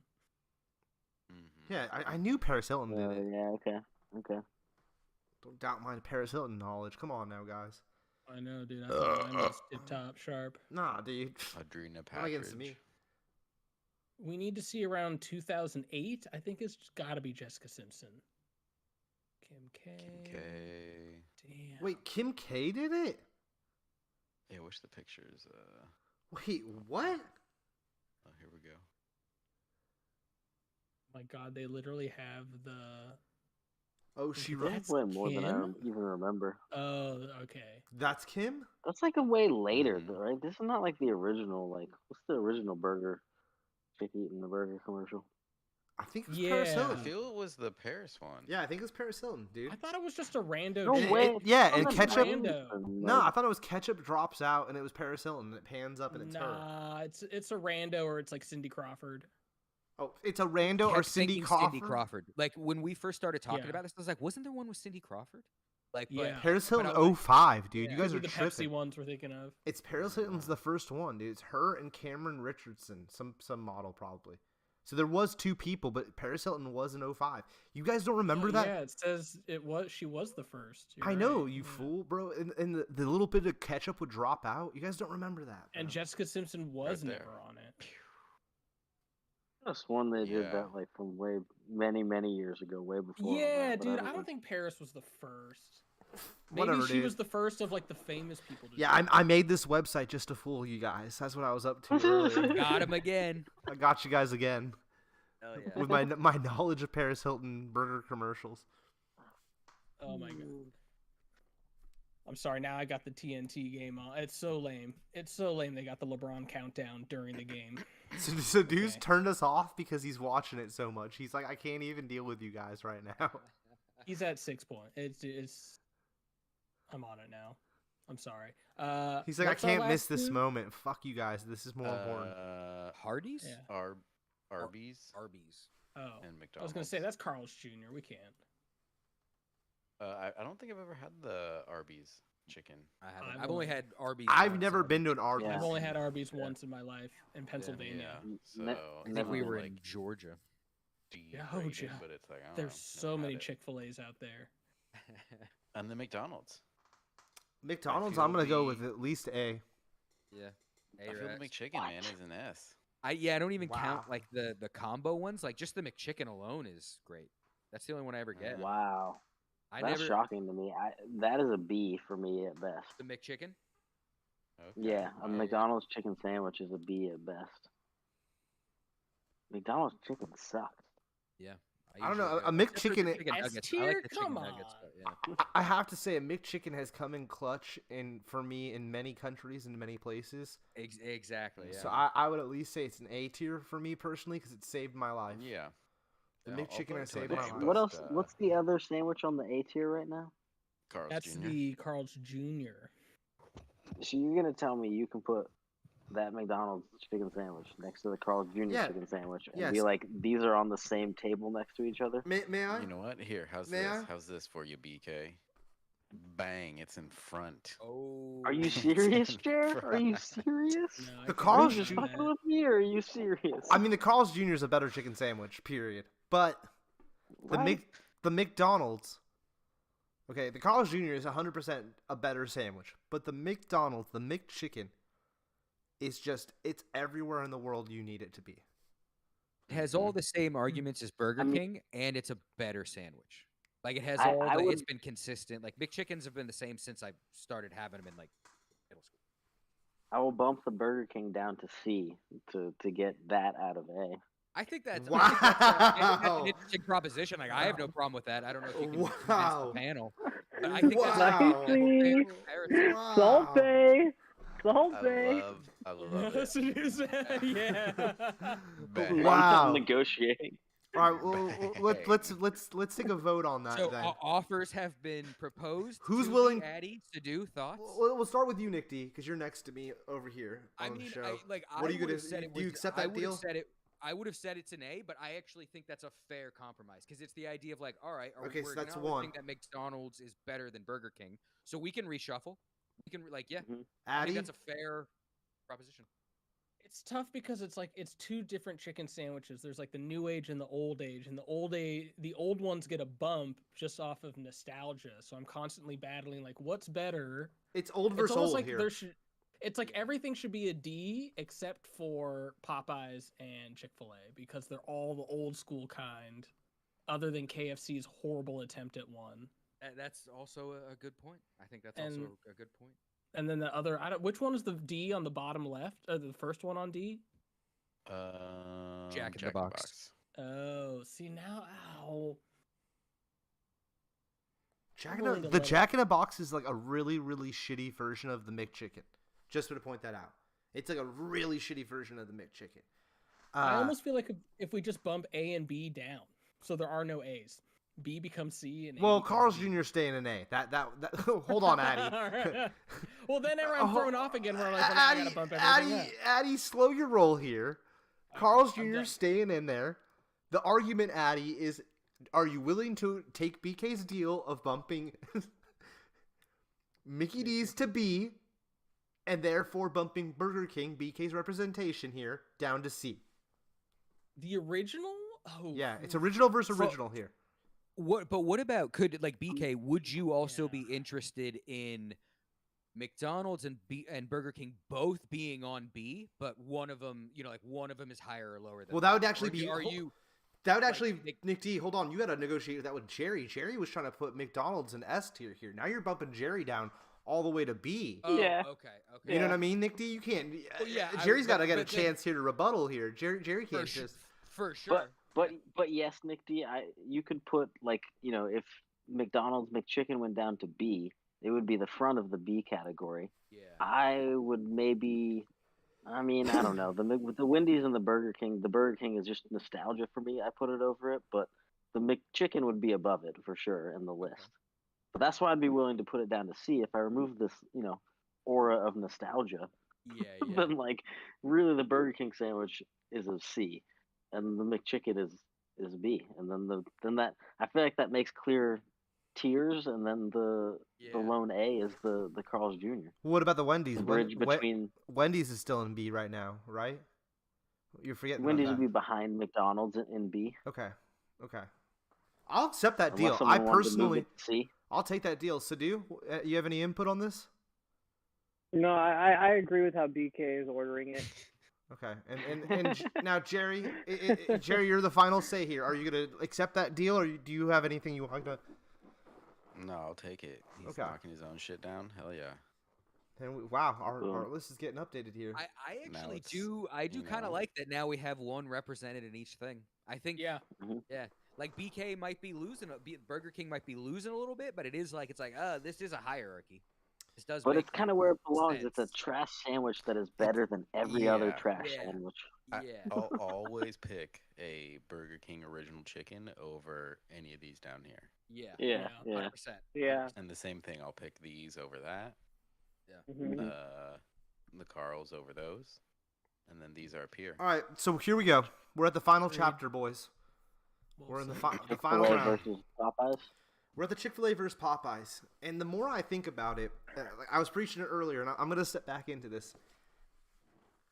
Mm-hmm. Yeah, I knew Paris Hilton did it. Yeah. Okay. Don't doubt my Paris Hilton knowledge. Come on now, guys. I know, dude. I thought mine was tip top sharp. Nah, dude. Adrena Not against me. We need to see around 2008. I think it's got to be Jessica Simpson. Kim K. Damn. Wait, Kim K did it? Yeah, wish the pictures. Wait, what? Oh, here we go. My God, they literally have the. Oh, she That's way more Kim? than I even remember. Oh, okay. That's Kim? That's like a way later, though, right? This is not like the original. Like, what's the original burger? Chick eating the burger commercial. I think it was Paris Yeah. I Hilton. feel it was the Paris one. Yeah, I think it was Paris Hilton, dude. I thought it was just a rando. No chick. way. Yeah, It's and not ketchup. rando. No, I thought it was ketchup drops out and it was Paris Hilton. And it pans up and it's her. Nah, it's a rando or it's like Cindy Crawford. Oh, it's a rando or Kept Cindy thinking Crawford. Cindy Crawford. Like when we first started talking Yeah. about this, I was like, wasn't there one with Cindy Crawford? Like, Yeah. but Paris but I Hilton was 05, dude. Yeah, You guys those are the tripping. Pepsi ones we're thinking of. It's Paris Hilton's the first one, dude. It's her and Cameron Richardson, some model probably. So there was 2 people, but Paris Hilton was in 05. You guys don't remember that? Yeah, it says she was the first. You're I know, right, you yeah. fool, bro. And the little bit of ketchup would drop out. You guys don't remember that. And bro. Jessica Simpson was Right there. never on it. That's one they did Yeah. that like from way many years ago, way before. Yeah, that, but dude, I don't don't think Paris was the first. Maybe Whatever, she dude. was the first of like the famous people. To Yeah, do I made this website just to fool you guys. That's what I was up to earlier. got him again. I got you guys again Hell yeah. with my knowledge of Paris Hilton burger commercials. Oh my god. I'm sorry. Now I got the TNT game on. It's so lame. It's so lame. They got the LeBron countdown during the game. So dude's Okay. turned us off because he's watching it so much. He's like, I can't even deal with you guys right now. He's at 6 points. It's. I'm on it now. I'm sorry. He's like, I what's our can't miss last this two? moment. Fuck you guys. This is more important. Hardee's? Yeah. Arby's Arby's. Oh, and McDonald's. I was gonna say that's Carl's Jr. We can't. I don't think I've ever had the Arby's chicken. I haven't. I've I've only only- had Arby's. I've once, never so been to an Arby's. I've only had Arby's Yeah. once in my life in Pennsylvania. Yeah, so Ne- I think never we mind. were like in Georgia. degraded, yeah. but it's like I don't There's know, so never many had it. Chick-fil-A's out there. And the McDonald's. McDonald's, feel I'm gonna go the- with at least A. Yeah. I feel the McChicken, man, is an S. I don't even Wow. count like the combo ones. Like just the McChicken alone is great. That's the only one I ever get. Wow, I that's never shocking to me. That is a B for me at best. the McChicken. Okay. Yeah, a Yeah. McDonald's chicken sandwich is a B at best. McDonald's chicken sucks. Yeah. I don't know, usually a go- except for McChicken- the chicken S nuggets. I tier? like the chicken Come nuggets, on. but yeah. I have to say, a McChicken has come in clutch for me in many countries and many places. Exactly. Yeah. So I would at least say it's an A tier for me personally because it saved my life. Yeah. The Yeah, I'll McChicken put has it to saved the my next life. What best, else? What's the other sandwich on the A tier right now? Carl's That's Jr. the Carl's Jr. So you're gonna tell me you can put that McDonald's chicken sandwich next to the Carl's Jr. Yeah. chicken sandwich and Yes. be like, these are on the same table next to each other? May I? You know what? Here, how's May this? I? How's this for you, BK? Bang! It's in front. Oh. Are you It's serious, in Jer? Are you front. serious? No, I The can't Carl's Are believe you just Jr. fucking that. with me, or are you serious? I mean, the Carl's Jr. is a better chicken sandwich, period. But Right? the McDonald's, okay, the Carl's Jr. is 100% a better sandwich. But the McDonald's, the McChicken, is just, it's everywhere in the world you need it to be. It has all the same arguments as Burger I mean- King, and it's a better sandwich. Like it has I- all. I It's would- been consistent. Like McChickens have been the same since I started having them in like middle school. I will bump the Burger King down to C to get that out of A. I think that's, Wow. I think that's an interesting proposition. Like I have no problem with that. I don't know if you can convince Wow. the panel. But I think that's Wow. a fair comparison. Salty! I Salty! love That's it. what you said. Yeah. Bang. Wow. Negotiating. All right, well, let's take a vote on that So then. offers have been proposed. Who's to willing- the Addy to do thoughts? We'll start with you, Nick D, because you're next to me over here I on mean, the show. what What are you gonna? would've said it Do you was- accept I that would've deal? Said it, I would have said it's an A, but I actually think that's a fair compromise because it's the idea of like, all right, Okay, we're so that's acknowledging one. that McDonald's is better than Burger King, so we can reshuffle. We can like, yeah, Mhm. I Addy, think that's a fair proposition. It's tough because it's like it's two different chicken sandwiches. There's like the new age and the old age, and the old ones get a bump just off of nostalgia. So I'm constantly battling like, what's better? it's old It's versus almost old like here. there should. It's like everything should be a D except for Popeyes and Chick-fil-A because they're all the old school kind, other than KFC's horrible attempt at one. That's also a good point. I think that's And- also a good point. And then the other, which one is the D on the bottom left? The first one on D? Jack in the Box. Oh, see now, ow. Jack I'm in a, willing to the let it- Jack in a Box is like a really, really shitty version of the McChicken. Just to point that out, it's like a really shitty version of the McChicken. I almost feel like if we just bump A and B down, so there are no A's. B becomes C and A Well, becomes Carl's B. Jr. staying in A. That hold on, Addy. Right. Well, then I'm thrown off again where I'm like, well, now I gotta bump everything up. Addy, slow your roll here. Carl's I'm Jr. done. staying in there. The argument, Addy, is are you willing to take BK's deal of bumping Mickey D's to B and therefore bumping Burger King, BK's representation here, down to C? The original? Oh. Yeah, it's original versus original here. What about BK? Would you also be interested in McDonald's and Burger King both being on B, but one of them, one of them is higher or lower than? Well, that would actually be. That would actually, like, Nick D, hold on. You got to negotiate that with Jerry. Jerry was trying to put McDonald's in S tier here. Now you're bumping Jerry down all the way to B. Oh, Yeah. Okay. You know what I mean, Nick D? You can't. Well, yeah, Jerry's got to get a chance here to rebuttal here. Jerry can't just. For sure. But yes, Nick D, you could put if McDonald's McChicken went down to B, it would be the front of the B category. Yeah. I would maybe. I mean, I don't know. With the Wendy's and the Burger King is just nostalgia for me. I put it over it, but the McChicken would be above it for sure in the list. But that's why I'd be willing to put it down to C if I remove this, aura of nostalgia. Yeah. Then really the Burger King sandwich is a C, and the McChicken is B, and then that I feel like that makes clear tiers, and then the lone A is the Carl's Jr. What about the Wendy's? The bridge between Wendy's is still in B right now, right? You're forgetting Wendy's about would that. be behind McDonald's in B. Okay. I'll accept that Unless deal. someone I wanted to move personally, it to C. I'll take that deal. Sadu, you have any input on this? No, I agree with how BK is ordering it. Okay, and now Jerry, Jerry, you're the final say here. Are you gonna accept that deal, or do you have anything you want to? No, I'll take it. He's knocking his own shit down. Hell yeah. And wow, our list is getting updated here. I actually do kind of like that now we have one represented in each thing. I think like BK might be losing, Burger King might be losing a little bit, but this is a hierarchy. This does. But it's kind of where it belongs. It's a trash sandwich that is better than every other trash sandwich. I'll always pick a Burger King original chicken over any of these down here. Yeah. 100%. Yeah. And the same thing, I'll pick these over that. Yeah. Mm-hmm. The Carls over those. And then these are up here. All right, so here we go. We're at the final chapter, boys. We're in the final Chick-fil-A round. versus Popeyes. We're at the Chick-fil-A versus Popeyes. And the more I think about it, I was preaching it earlier, and I'm going to step back into this.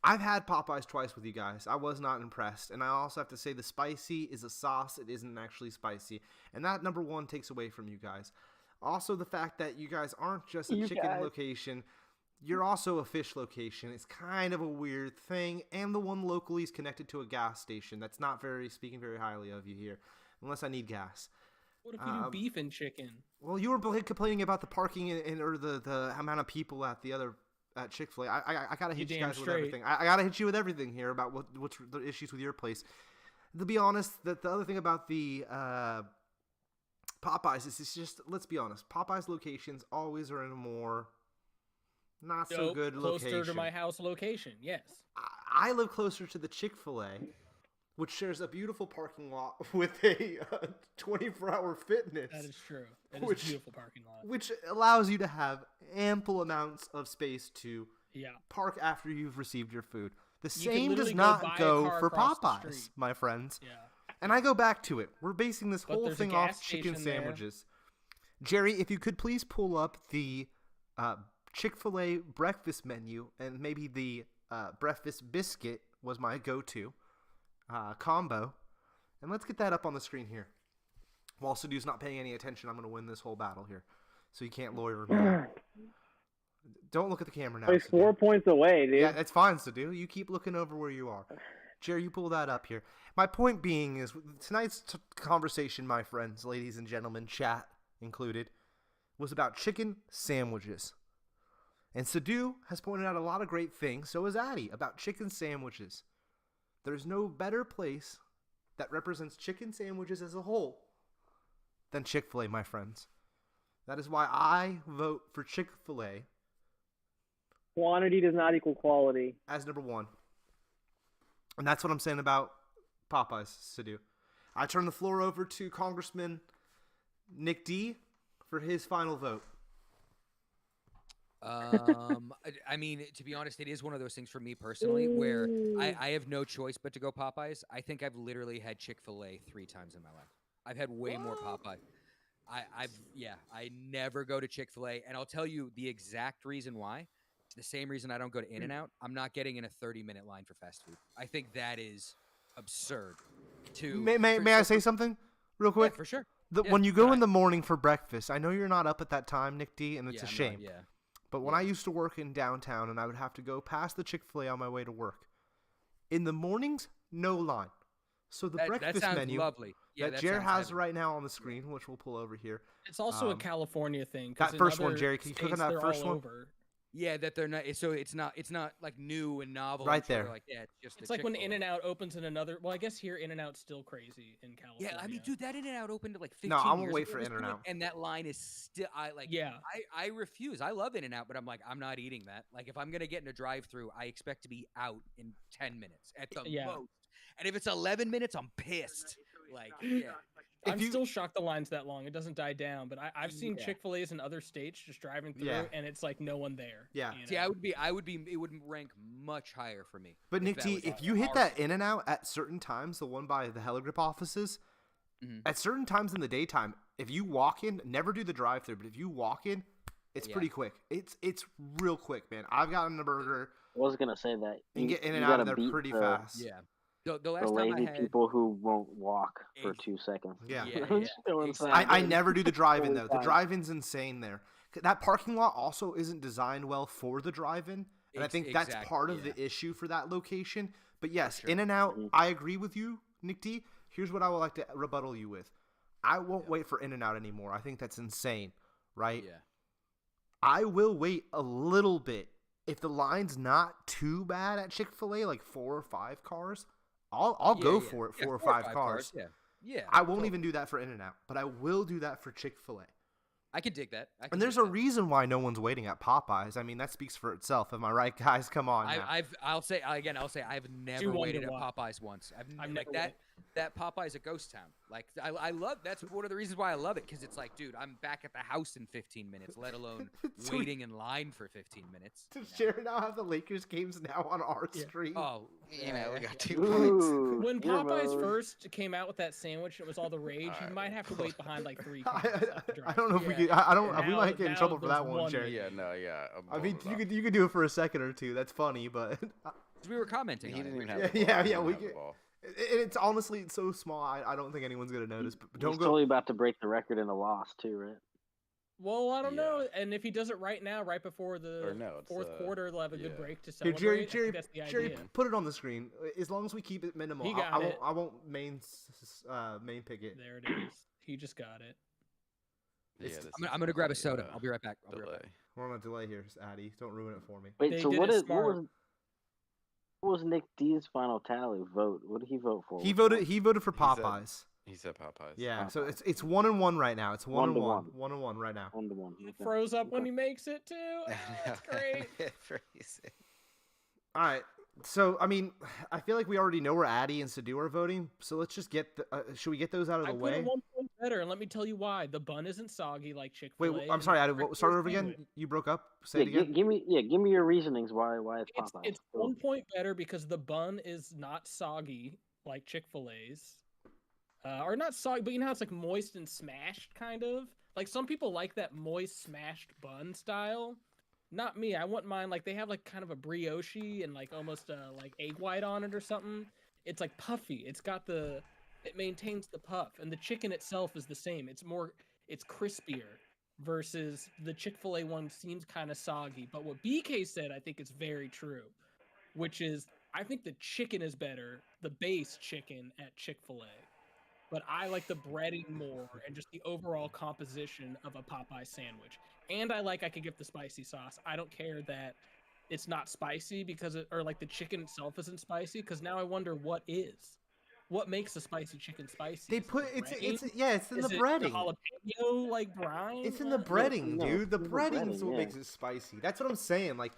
I've had Popeyes twice with you guys. I was not impressed. And I also have to say the spicy is a sauce. It isn't actually spicy. And that, number one, takes away from you guys. Also, the fact that you guys aren't just a chicken location. You're also a fish location. It's kind of a weird thing. And the one locally is connected to a gas station. That's not speaking very highly of you here. Unless I need gas. What if you do beef and chicken? Well, you were complaining about the parking or the amount of people at the other at Chick-fil-A. I gotta hit you guys with everything. I gotta hit you with everything here about what's the issues with your place. To be honest, the other thing about the Popeyes is it's just, let's be honest, Popeyes locations always are in a more not so good location. Closer to my house location, yes. I live closer to the Chick-fil-A, which shares a beautiful parking lot with a 24-hour fitness. That is true. It is a beautiful parking lot. Which allows you to have ample amounts of space to park after you've received your food. The same does not go for Popeyes, my friends. Yeah. And I go back to it. We're basing this whole thing off chicken sandwiches. Jerry, if you could please pull up the Chick-fil-A breakfast menu, and maybe the breakfast biscuit was my go-to combo. And let's get that up on the screen here. While Sadu's not paying any attention, I'm going to win this whole battle here. So you can't lawyer me. Don't look at the camera now. He's 4 points away, dude. Yeah, it's fine, Sadu. You keep looking over where you are. Jerry, you pull that up here. My point being is tonight's conversation, my friends, ladies and gentlemen, chat included, was about chicken sandwiches. And Sadu has pointed out a lot of great things, so has Addy, about chicken sandwiches. There's no better place that represents chicken sandwiches as a whole than Chick-fil-A, my friends. That is why I vote for Chick-fil-A. Quantity does not equal quality. As number one. And that's what I'm saying about Popeyes, Sadu. I turn the floor over to Congressman Nick D for his final vote. I mean, to be honest, it is one of those things for me personally where I have no choice but to go Popeyes. I think I've literally had Chick-fil-A 3 times in my life. I've had way more Popeye. I never go to Chick-fil-A, and I'll tell you the exact reason why. It's the same reason I don't go to In-N-Out. I'm not getting in a 30-minute line for fast food. I think that is absurd. May I say something real quick? Yeah, for sure. When you go in the morning for breakfast, I know you're not up at that time, Nick D, and it's a shame. Yeah. But when I used to work in downtown and I would have to go past the Chick-fil-A on my way to work, in the mornings, no line. So the breakfast menu lovely. Yeah, that Jared has right now on the screen, which we'll pull over here. It's also a California thing. That first one, Jerry, can you click on that first one? Yeah, that they're not. So it's not like new and novel. Right there. Like, yeah, it's like when In-N-Out opens in another. Well, I guess here In-N-Out's still crazy in California. Yeah, I mean, dude, that In-N-Out opened like 15 years ago. No, I won't wait years for In-N-Out. And that line is still. I refuse. I love In-N-Out, but I'm like, I'm not eating that. Like, if I'm gonna get in a drive-through, I expect to be out in 10 minutes at the most. And if it's 11 minutes, I'm pissed. Like, yeah. I'm still shocked the line's that long. It doesn't die down, but I've seen Chick-fil-A's in other states just driving through, and it's like no one there. Yeah. You know? See, I would be. It would rank much higher for me. But Nick T, if you hit that In-N-Out at certain times, the one by the Heligrip offices, at certain times in the daytime, if you walk in, never do the drive-through, but if you walk in, it's pretty quick. It's real quick, man. I've gotten a burger. I was gonna say that. You get in and out of there pretty fast. Yeah. The last the lazy time I had people who won't walk for 2 seconds. Yeah. Exactly. I never do the drive-in, though. The drive-in's insane there. That parking lot also isn't designed well for the drive-in, and I think that's part of the issue for that location. But yes, In-N-Out, I agree with you, Nick D. Here's what I would like to rebuttal you with. I won't wait for In-N-Out anymore. I think that's insane, right? Yeah. I will wait a little bit. If the line's not too bad at Chick-fil-A, like 4 or 5 cars, I'll go for it, 4 or 5 cars. Yeah. I won't even do that for In-N-Out, but I will do that for Chick-fil-A. I can dig that. And there's a reason why no one's waiting at Popeyes. I mean, that speaks for itself. Am I right, guys? Come on. I'll say I've never waited at Popeyes once. I've like that. That Popeyes a ghost town. Like I love. That's one of the reasons why I love it, because it's like, dude, I'm back at the house in 15 minutes, let alone waiting in line for 15 minutes. Does Jared now have the Lakers games now on our stream? Oh, we got 2 points. When Popeyes first came out with that sandwich, it was all the rage. You might have to wait behind like 3 cars. I don't know if we could. I don't. We might get in trouble for that one, Jared. Yeah, no, yeah. I mean, you could do it for a second or two. That's funny, but we were commenting. He on didn't it. even have the ball. Yeah. We get. It's honestly so small. I don't think anyone's gonna notice. But don't He's go. totally about to break the record in a loss too, right? Well, I don't know. And if he does it right now, right before the fourth quarter, they'll have a good break to celebrate. Here, Jerry, put it on the screen. As long as we keep it minimal, I won't main pick it. There it is. He just got it. Yeah, I'm gonna grab a soda. I'll be right back. We're on a delay here, Addy. Don't ruin it for me. Wait, so what was Nick D's final tally vote? What did he vote for? He voted for Popeyes. He said Popeyes. Yeah, so it's 1-1 right now. It's 1-1. 1-1 right now. 1-1. It froze up when he makes it too. Oh, that's great. All right. So I mean, I feel like we already know where Addy and Sadu are voting. So let's just get. Should we get those out of the way? I put it 1 point better, and let me tell you why. The bun isn't soggy like Chick-fil-A. Wait, I'm sorry, Addy. Start over again. You broke up. Say it again. Give me your reasonings why it's Popeyes. It's 1 point better because the bun is not soggy like Chick-fil-A's. Or not soggy, but you know how it's like moist and smashed, kind of? Like some people like that moist, smashed bun style. Not me. I want mine like they have like kind of a brioche and like almost like egg white on it or something. It's like puffy. It maintains the puff, and the chicken itself is the same. It's crispier versus the Chick-fil-A one seems kind of soggy. But what BK said, I think is very true, which is I think the chicken is better, the base chicken at Chick-fil-A. But I like the breading more and just the overall composition of a Popeye sandwich. And I could get the spicy sauce. I don't care that it's not spicy or like the chicken itself isn't spicy, because now I wonder what makes a spicy chicken spicy. They put it's in the breading. The jalapeno like brine. It's in the breading, dude. The breading is what makes it spicy. That's what I'm saying. Like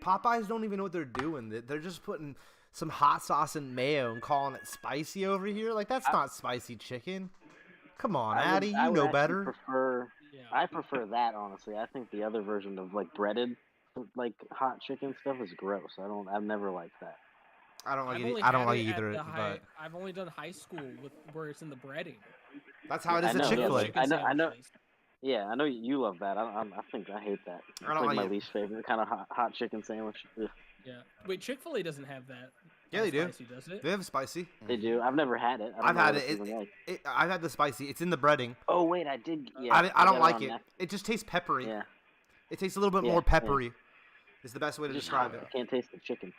Popeyes don't even know what they're doing. They're just putting some hot sauce and mayo and calling it spicy over here. Like, that's not spicy chicken. Come on, Addy, you know better. I prefer that, honestly. I think the other version of like breaded, like hot chicken stuff is gross. I've never liked that. I don't like it. I don't like either. But I've only done high school where it's in the breading. That's how it is at Chick-fil-A. I know. Yeah, I know you love that. I hate that. It's like my least favorite kind of hot chicken sandwich. Ugh. Yeah. Wait, Chick-fil-A doesn't have that. Yeah, they do. Spicy, does it? They have spicy. They do. I've never had it. I've had it. I've had the spicy. It's in the breading. Oh wait, I did. Yeah. I don't like it. It just tastes peppery. Yeah. It tastes a little bit more peppery. Yeah. Is the best way to describe it. I can't taste the chicken.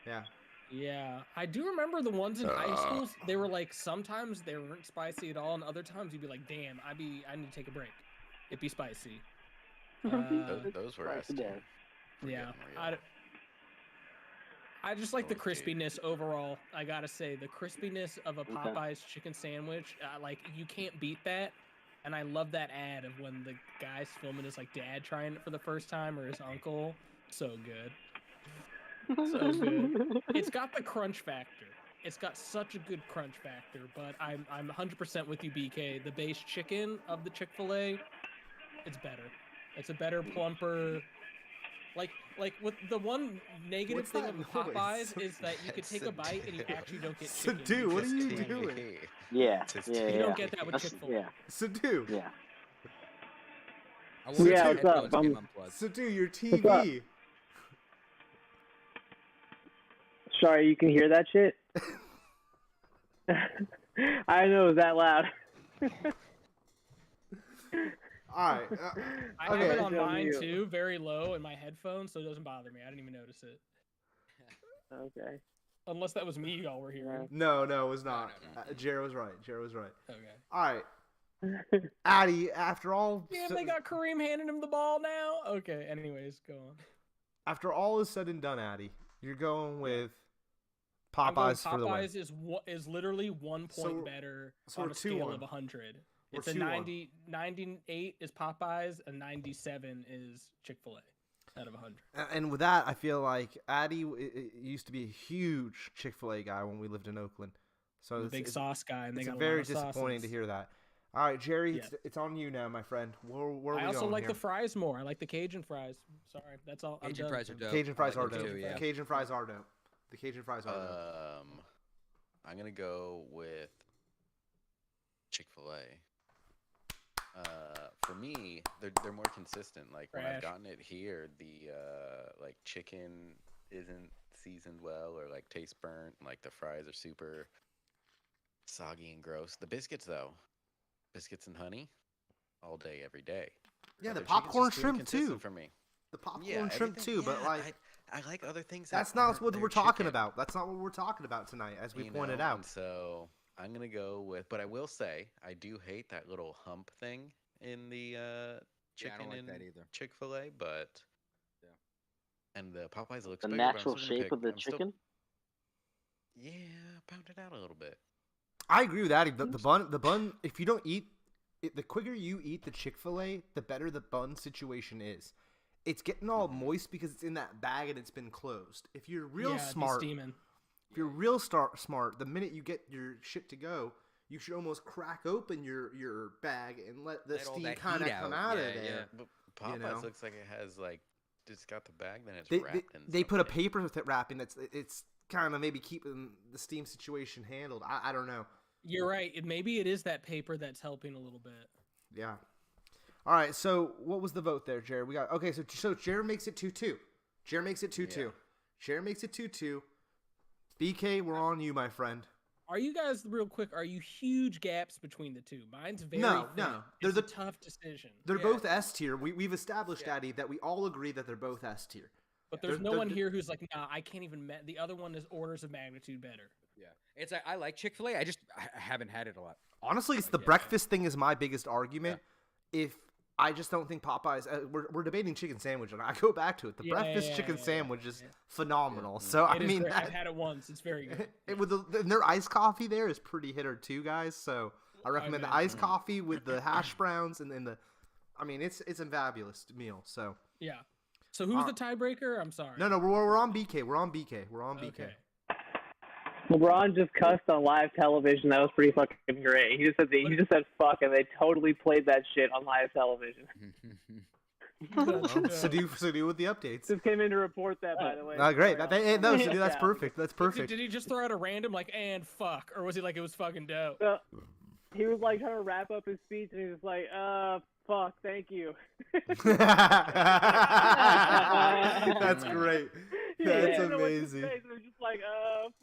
Yeah. Yeah, I do remember the ones in high schools. They were like sometimes they weren't spicy at all, and other times you'd be like, "Damn, I need to take a break. It'd be spicy." Those were yeah. I just like the crispiness overall. I gotta say, the crispiness of a Popeyes chicken sandwich, like you can't beat that. And I love that ad of when the guy's filming his like dad trying it for the first time or his uncle. So good. So good. It's got the crunch factor. It's got such a good crunch factor, but I'm 100% with you, BK. The base chicken of the Chick-fil-A, it's better. It's a better, plumper. Like with the one negative thing of Popeyes is that you could take a bite and you actually don't get chicken. Dude, what are you doing? Yeah. You don't get that with Chick-fil-A. Yeah. Sadu. Yeah. What's up? Sadu, your TV. Sorry, you can hear that shit? I know it was that loud. Alright. I have it on mine too, very low in my headphones, so it doesn't bother me. I didn't even notice it. Okay. Unless that was me y'all were hearing. No, it was not. Jared was right. Okay. Alright. Addy, after all... Damn, they got Kareem handing him the ball now? Okay, anyways, go on. After all is said and done, Addy, you're going with Popeyes for the win. Popeyes is literally 1 point better on a scale of 100. It's a 90, 98 is Popeyes, and 97 is Chick-fil-A out of 100. And with that, I feel like Addy used to be a huge Chick-fil-A guy when we lived in Oakland. So big sauce guy, and they got very disappointing to hear that. All right, Jerry, it's on you now, my friend. Where are we going? I also like here? the fries more. I like the Cajun fries. Sorry, that's all. Cajun fries are dope. Cajun fries are dope. Too, yeah. The Cajun fries are dope. The Cajun fries are dope. I'm gonna go with Chick-fil-A. For me, they're more consistent. Like when I've gotten it here, the like chicken isn't seasoned well or like tastes burnt. Like the fries are super soggy and gross. The biscuits though, biscuits and honey, all day, every day. Yeah, the popcorn shrimp too. For me, the popcorn shrimp too. But like, I like other things. That's not what we're talking about. That's not what we're talking about tonight, as we pointed out. So I'm gonna go with, but I will say I do hate that little hump thing in the chicken in Chick-fil-A, but and the Popeyes looks the bigger, natural shape of the chicken. Yeah, pound it out a little bit. I agree with that. The bun. If you don't eat it, the quicker you eat the Chick-fil-A, the better the bun situation is. It's getting all moist because it's in that bag and it's been closed. If you're real smart, the minute you get your shit to go, you should almost crack open your bag and let the steam kind of come out of there. Yeah. But Popeyes looks like it has like it's got the bag, then it's wrapped in they put a paper with it wrapping. It's kind of maybe keeping the steam situation handled. I don't know. You're right. Maybe it is that paper that's helping a little bit. Yeah. All right. So what was the vote there, Jared? We got So Jared makes it 2-2. Jared makes it 2-2. Yeah. Jared makes it 2-2. BK, we're on you, my friend. Are you guys real quick? Are you huge gaps between the two? Mine's very no. It's a tough decision. They're both S tier. We've established, Addy, that we all agree that they're both S tier. But there's no one here who's like, nah, I can't even. The other one is orders of magnitude better. Yeah, it's I like Chick-fil-A. I haven't had it a lot. Honestly, it's the breakfast thing is my biggest argument. Yeah. If I just don't think Popeyes. We're debating chicken sandwich, and I go back to it. The breakfast chicken sandwich is phenomenal. So I mean, I've had it once. It's very good. And their iced coffee there is pretty hitter too, guys. So I recommend the iced coffee with the hash browns and the. I mean, it's a fabulous meal. So yeah. So who's the tiebreaker? I'm sorry. No, we're on BK. We're on BK. Okay. LeBron just cussed on live television. That was pretty fucking great. He just said fuck, and they totally played that shit on live television. Sadu with the updates. Just came in to report that, by the way. Great. Sadu, that's perfect. That's perfect. Did he just throw out a random and fuck, or was he like it was fucking dope? He was like trying to wrap up his speech, and he was like, fuck, thank you. That's great. That's amazing. He was just like,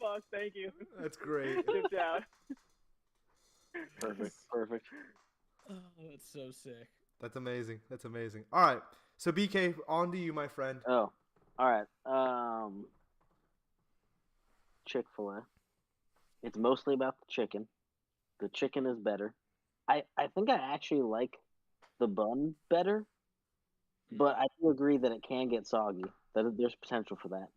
fuck, thank you. That's great. Dipped out. Perfect. Oh, that's so sick. That's amazing. All right. So BK, on to you, my friend. Oh, all right. Chick-fil-A. It's mostly about the chicken. The chicken is better. I think I actually like the bun better, but I do agree that it can get soggy. That there's potential for that.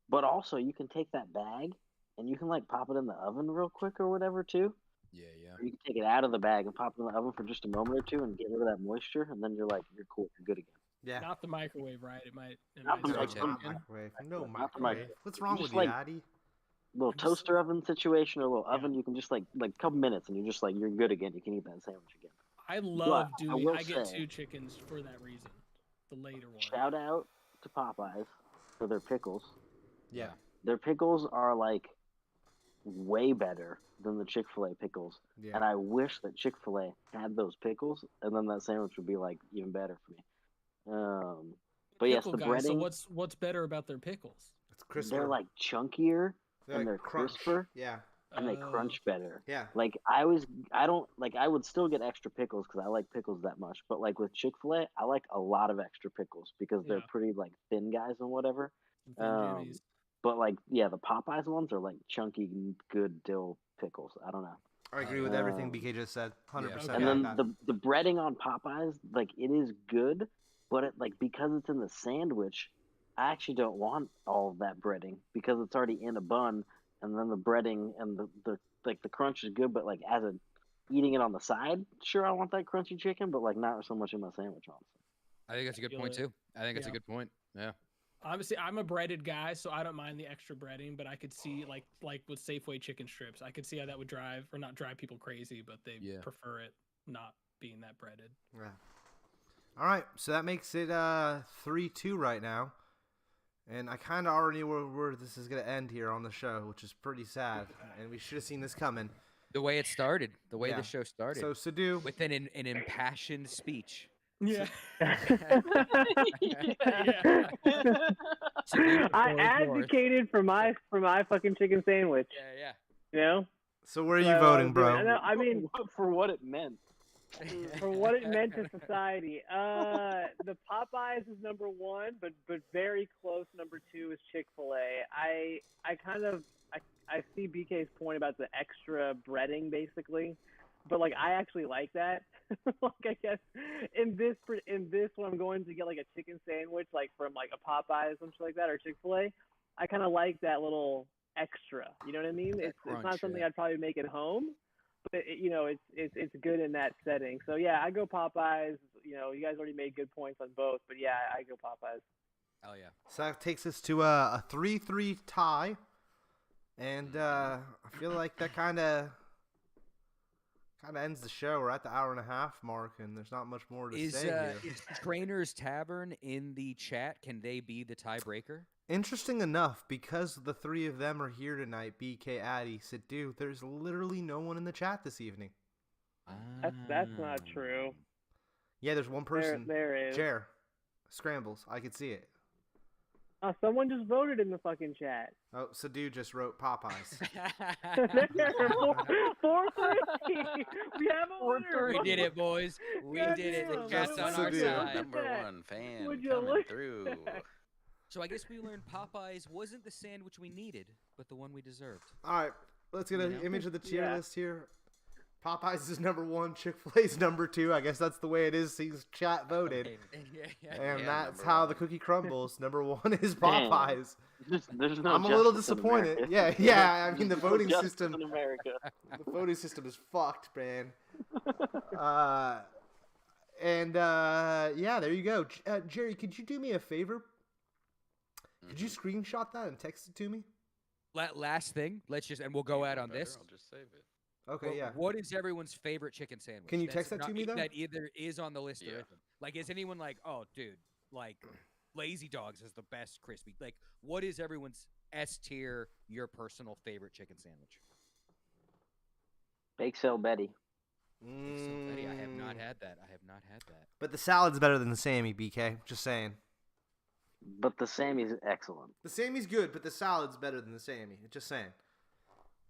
But also, you can take that bag and you can pop it in the oven real quick or whatever too. Yeah. Or you can take it out of the bag and pop it in the oven for just a moment or two and get rid of that moisture, and then you're cool, you're good again. Yeah. Not the microwave, right? It might Not the start microwave. choking. No Not the microwave. microwave. What's wrong Just with you, Addy? Little toaster oven situation or a little oven, you can just couple minutes and you're just you're good again. You can eat that sandwich again. I love doing. I get say, 2 chickens for that reason. The later one. Shout out to Popeyes for their pickles. Yeah. Their pickles are way better than the Chick-fil-A pickles. Yeah. And I wish that Chick-fil-A had those pickles, and then that sandwich would be even better for me. But yes, the breading. So what's better about their pickles? It's crisper. They're chunkier and they're crisper. Yeah. And they crunch better. Yeah. I would still get extra pickles because I like pickles that much. But with Chick-fil-A, I like a lot of extra pickles because they're pretty thin guys and whatever. But the Popeyes ones are chunky, good dill pickles. I don't know. I agree with everything BK just said. 100%. And then the breading on Popeyes, it is good, but because it's in the sandwich, I actually don't want all of that breading because it's already in a bun, and then the breading and the crunch is good, but as eating it on the side, sure I want that crunchy chicken, but not so much in my sandwich. Honestly, I think that's a good point too. I think it's a good point. Yeah. Obviously, I'm a breaded guy, so I don't mind the extra breading. But I could see, like with Safeway chicken strips, I could see how that would not drive people crazy, but they prefer it not being that breaded. Yeah. All right, so that makes it 3-2 right now, and I kind of already knew where this is gonna end here on the show, which is pretty sad, and we should have seen this coming. The way it started, the way the show started. So Sadu, with an impassioned speech. Yeah. I advocated for my fucking chicken sandwich. Yeah. You know? So where are you voting, bro? I mean, for what it meant. For what it meant to society. The Popeyes is number 1, but very close. Number 2 is Chick-fil-A. I see BK's point about the extra breading, basically. But I actually like that. I guess in this when I'm going to get a chicken sandwich from a Popeyes or something like that or Chick-fil-A, I kind of like that little extra. You know what I mean? It's not something I'd probably make at home, but it's good in that setting. So yeah, I go Popeyes. You guys already made good points on both, but yeah, I go Popeyes. Hell yeah! So that takes us to a 3-3 tie, and I feel like that kind of ends the show. We're at the hour and a half mark, and there's not much more to say here. Is Trainer's Tavern in the chat? Can they be the tiebreaker? Interesting enough, because the 3 of them are here tonight, BK, Addy, Sadu, there's literally no one in the chat this evening. That's not true. Yeah, there's one person. There is. Jer. Scrambles. I could see it. Someone just voted in the fucking chat. Oh, Sadu just wrote Popeyes. 4-3. We have a winner. We did it, boys. We did it. The cat's on our side. Number 1 fan Would you coming look through. So I guess we learned Popeyes wasn't the sandwich we needed, but the one we deserved. All right, let's get an image of the tier list here. Popeyes is number 1, Chick-fil-A is number 2. I guess that's the way it is. He's chat voted, and that's how the cookie crumbles. Number 1 is Popeyes. There's no I'm a little disappointed. Yeah. I mean, the voting system in America. The voting system is fucked, man. There you go. Jerry, could you do me a favor? Could you screenshot that and text it to me? Last thing, and we'll go out on this. I'll just save it. Okay, yeah. What is everyone's favorite chicken sandwich? Can you text that to me, though? That either is on the list or isn't. Like, is anyone like, oh, dude, like, Lazy Dogs is the best crispy. Like, what is everyone's S tier, your personal favorite chicken sandwich? Bake Sale Betty. Betty, I have not had that. But the salad's better than the Sammy, BK. Just saying. But the Sammy's excellent. The Sammy's good, but the salad's better than the Sammy. Just saying.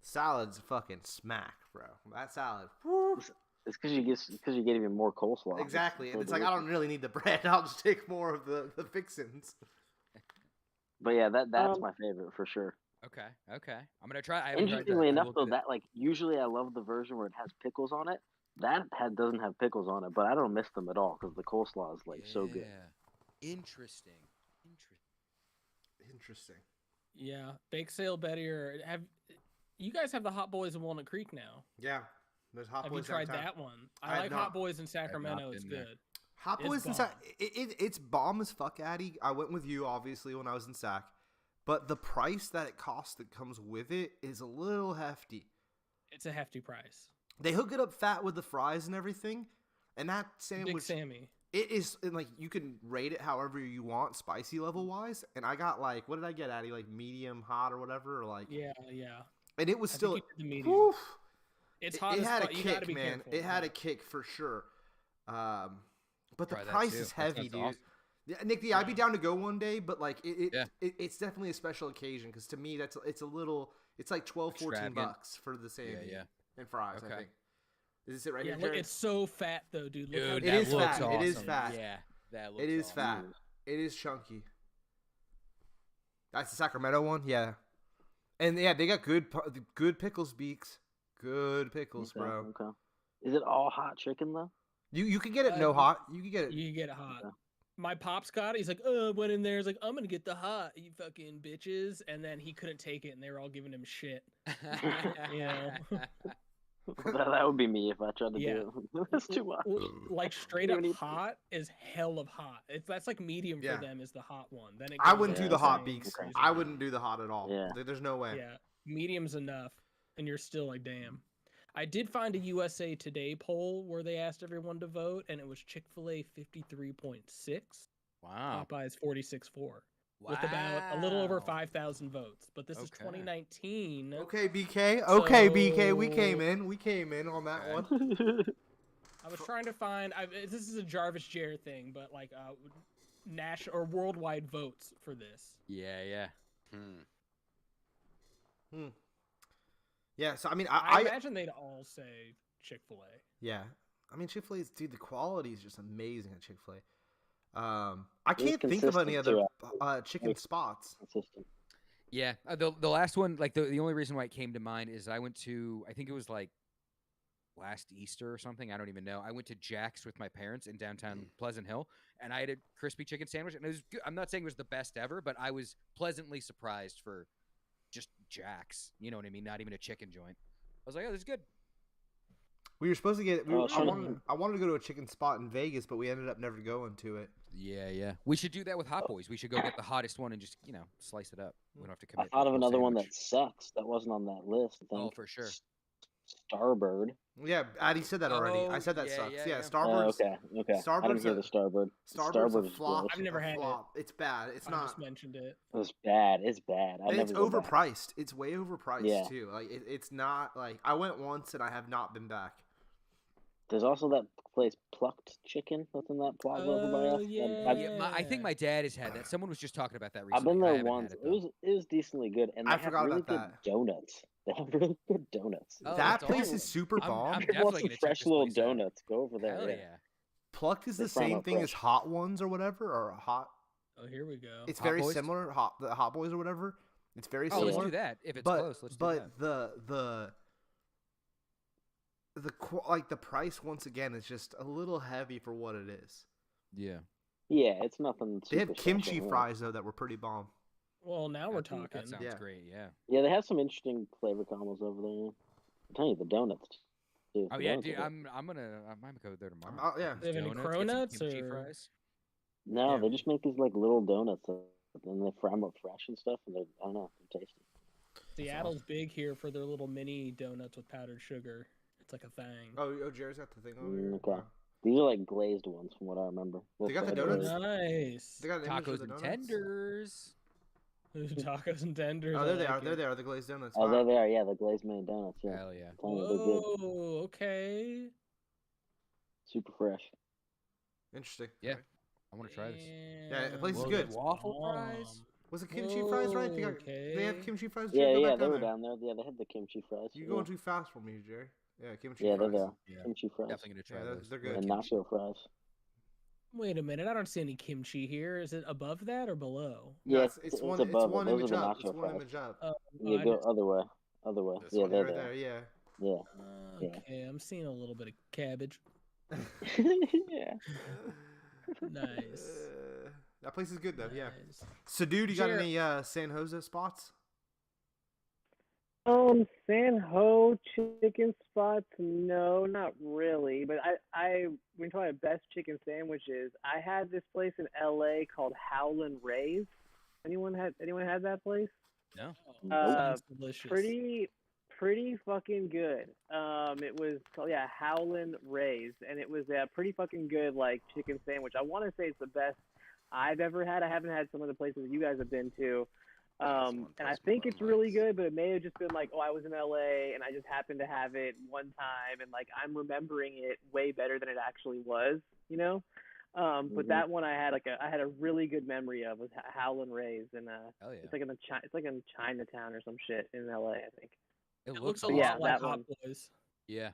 Salad's fucking smack, bro. That salad. Woo. It's because you get even more coleslaw. Exactly, and it's like I don't really need the bread. I'll just take more of the fixins. But yeah, that's my favorite for sure. Okay. I'm gonna try. Interestingly enough, though, that like usually I love the version where it has pickles on it. Doesn't have pickles on it, but I don't miss them at all because the coleslaw is like so good. Interesting. Yeah, Bake Sale Betty you guys have the Hot Boys in Walnut Creek now? Yeah, there's Hot Boys. Have you tried that one? I like Hot Boys in Sacramento. It's good. Hot Boys in it's bomb as fuck, Addy. I went with you obviously when I was in Sac, but the price that it costs that comes with it is a little hefty. It's a hefty price. They hook it up fat with the fries and everything, and that sandwich. Big Sammy. It is like you can rate it however you want, spicy level wise. And I got like, what did I get, Addy? Like medium hot or whatever, or like yeah. And it was still. It's hot. It had a you kick, gotta be man. careful. It had a kick for sure. But the Try that price too. is heavy, That dude. sounds Yeah, Nick, I'd be down to go one day, but like it's definitely a special occasion because to me it's like 12, 14 bucks for the same and fries. I think. Is this it right here? Look, it's so fat though, dude. Dude, it is fat. awesome. It is fat. Yeah, that looks. It is awesome. fat. It is chunky. That's the Sacramento one, yeah. And yeah, they got good pickles, Beaks. Good pickles, bro. Okay. Is it all hot chicken though? You can get it no hot. You can get it. You can get it hot. Okay. My pops got it. He's like, went in there. He's like, I'm gonna get the hot, you fucking bitches. And then he couldn't take it, and they were all giving him shit. You know? That would be me if I tried to do it. That's too much. Like straight up hot is hell of hot. That's like medium for them is the hot one. Then I wouldn't do the hot, Beaks. I wouldn't do the hot at all. Yeah. There's no way. Yeah, medium's enough, and you're still like, damn. I did find a USA Today poll where they asked everyone to vote, and it was Chick-fil-A 53.6, Wow. Popeyes 46.4, with about a little over 5,000 votes. But this is Okay. 2019. Okay, BK. Okay, BK. We came in on that one. I was trying to find. This is a Jarvis Jer thing, but like national or worldwide votes for this. Yeah. Yeah, so I mean, I imagine they'd all say Chick-fil-A. Yeah, I mean Chick-fil-A's, dude, the quality is just amazing at Chick-fil-A. I can't think of any other chicken spots. Consistent. Yeah, the last one, like the only reason why it came to mind is I went to, I think it was like last Easter or something. I don't even know. I went to Jack's with my parents in downtown Pleasant Hill, and I had a crispy chicken sandwich, and it was good. I'm not saying it was the best ever, but I was pleasantly surprised for just Jack's. You know what I mean? Not even a chicken joint. I was like, oh, this is good. We were supposed to get. Sure. I wanted to go to a chicken spot in Vegas, but we ended up never going to it. Yeah. We should do that with Hot Boys. We should go get the hottest one and just, slice it up. We don't have to I commit. thought of to a another one sandwich. that sucks. That wasn't on that list. I think. Oh, for sure. Starbird. Yeah, Addy said that already. I said that yeah, sucks. yeah, Yeah, yeah. Starbird's. Okay. I didn't Starbird's hear the Starbird. Starbird's a is flop. gross. I've never had it. flop. It's bad. It's I not. just mentioned it. It's bad. It's bad. And it's never go back. overpriced. It's way overpriced Yeah. too. Like it's not like I went once and I have not been back. There's also that place Plucked Chicken that's in that plaza over by us. Yeah. I think my dad has had that. Someone was just talking about that I've recently. been I there haven't had once. it, It was decently good, and they I have forgot really about good that. donuts. They have really good donuts. Oh, that that's place awesome. is super bomb. I'm If you definitely want gonna some check fresh this little place out. donuts, go over there. Hell yeah. yeah. Plucked is They the fry 'em same up thing as fresh. Hot Ones or whatever, or Hot. Oh, here we go. It's Hot very Boys? similar. The Hot Boys or whatever. It's very Oh, similar. let's do that. If it's but close, let's do but that. the price once again is just a little heavy for what it is. Yeah. Yeah, it's nothing. They have super kimchi special, yeah. fries though that were pretty bomb. Well, now we're talking. That sounds Yeah. great. Yeah. Yeah, they have some interesting flavor combos over there. I'm telling you, the donuts. Too. Oh The yeah, donuts dude. are good. I might go there tomorrow. Yeah. They have any Donuts, get some cronuts kimchi or? fries. No, Yeah. they just make these like little donuts, and they fry them up fresh and stuff, and I don't know, they're tasty. Seattle's big here for their little mini donuts with powdered sugar. It's like a thing. Oh, Jerry's got the thing over here. Okay. Wow. These are like glazed ones, from what I remember. They got the Little donuts? slider. Nice. They got an image of Tacos the and donuts? tenders. Tacos and tenders. Oh, I there they like are. There it. they are. The glazed donuts. Oh, Wow. there they are. Yeah, the glazed mini donuts. Yeah. Hell yeah. Telling you, they're good. Whoa, okay. Super fresh. Interesting. Yeah. I want to try this. Yeah, the place is Well, good. Waffle fries. Was it kimchi fries, right? They Okay. have kimchi fries? Yeah, Jerry? Go yeah, back they down were there. down there. Yeah, they had the kimchi fries. You're yeah. going too fast for me, Jerry. Yeah, kimchi Yeah, fries. they're there. Yeah. Kimchi fries. Definitely gonna try Yeah, those. they're good. And nacho fries. Wait a minute, I don't see any kimchi here. Is it above that or below? No, Yeah, it's one. above It's one it. Those image are the up. nacho It's one fries. image up. Oh, You I go missed- other way. Other way. This Yeah, one they're Right there. there. Yeah. Yeah. okay, I'm seeing a little bit of cabbage. Yeah. Nice. That place is good though. Yeah. Nice. So, dude, you got Jer- any San Jose spots? San Ho chicken spots? No, not really. But when talking about best chicken sandwiches, I had this place in LA called Howlin' Ray's. Anyone had that place? No. Sounds delicious. Pretty fucking good. It was called Howlin' Ray's, and it was a pretty fucking good like chicken sandwich. I want to say it's the best I've ever had. I haven't had some of the places you guys have been to. And I think it's really good, but it may have just been like, I was in LA and I just happened to have it one time, and like I'm remembering it way better than it actually was, you know. But that one I had a really good memory of was Howlin' Ray's, and Hell yeah. it's like in Chinatown or some shit in LA, I think. It looks a But lot yeah, like that Hot one. Boys. Yeah.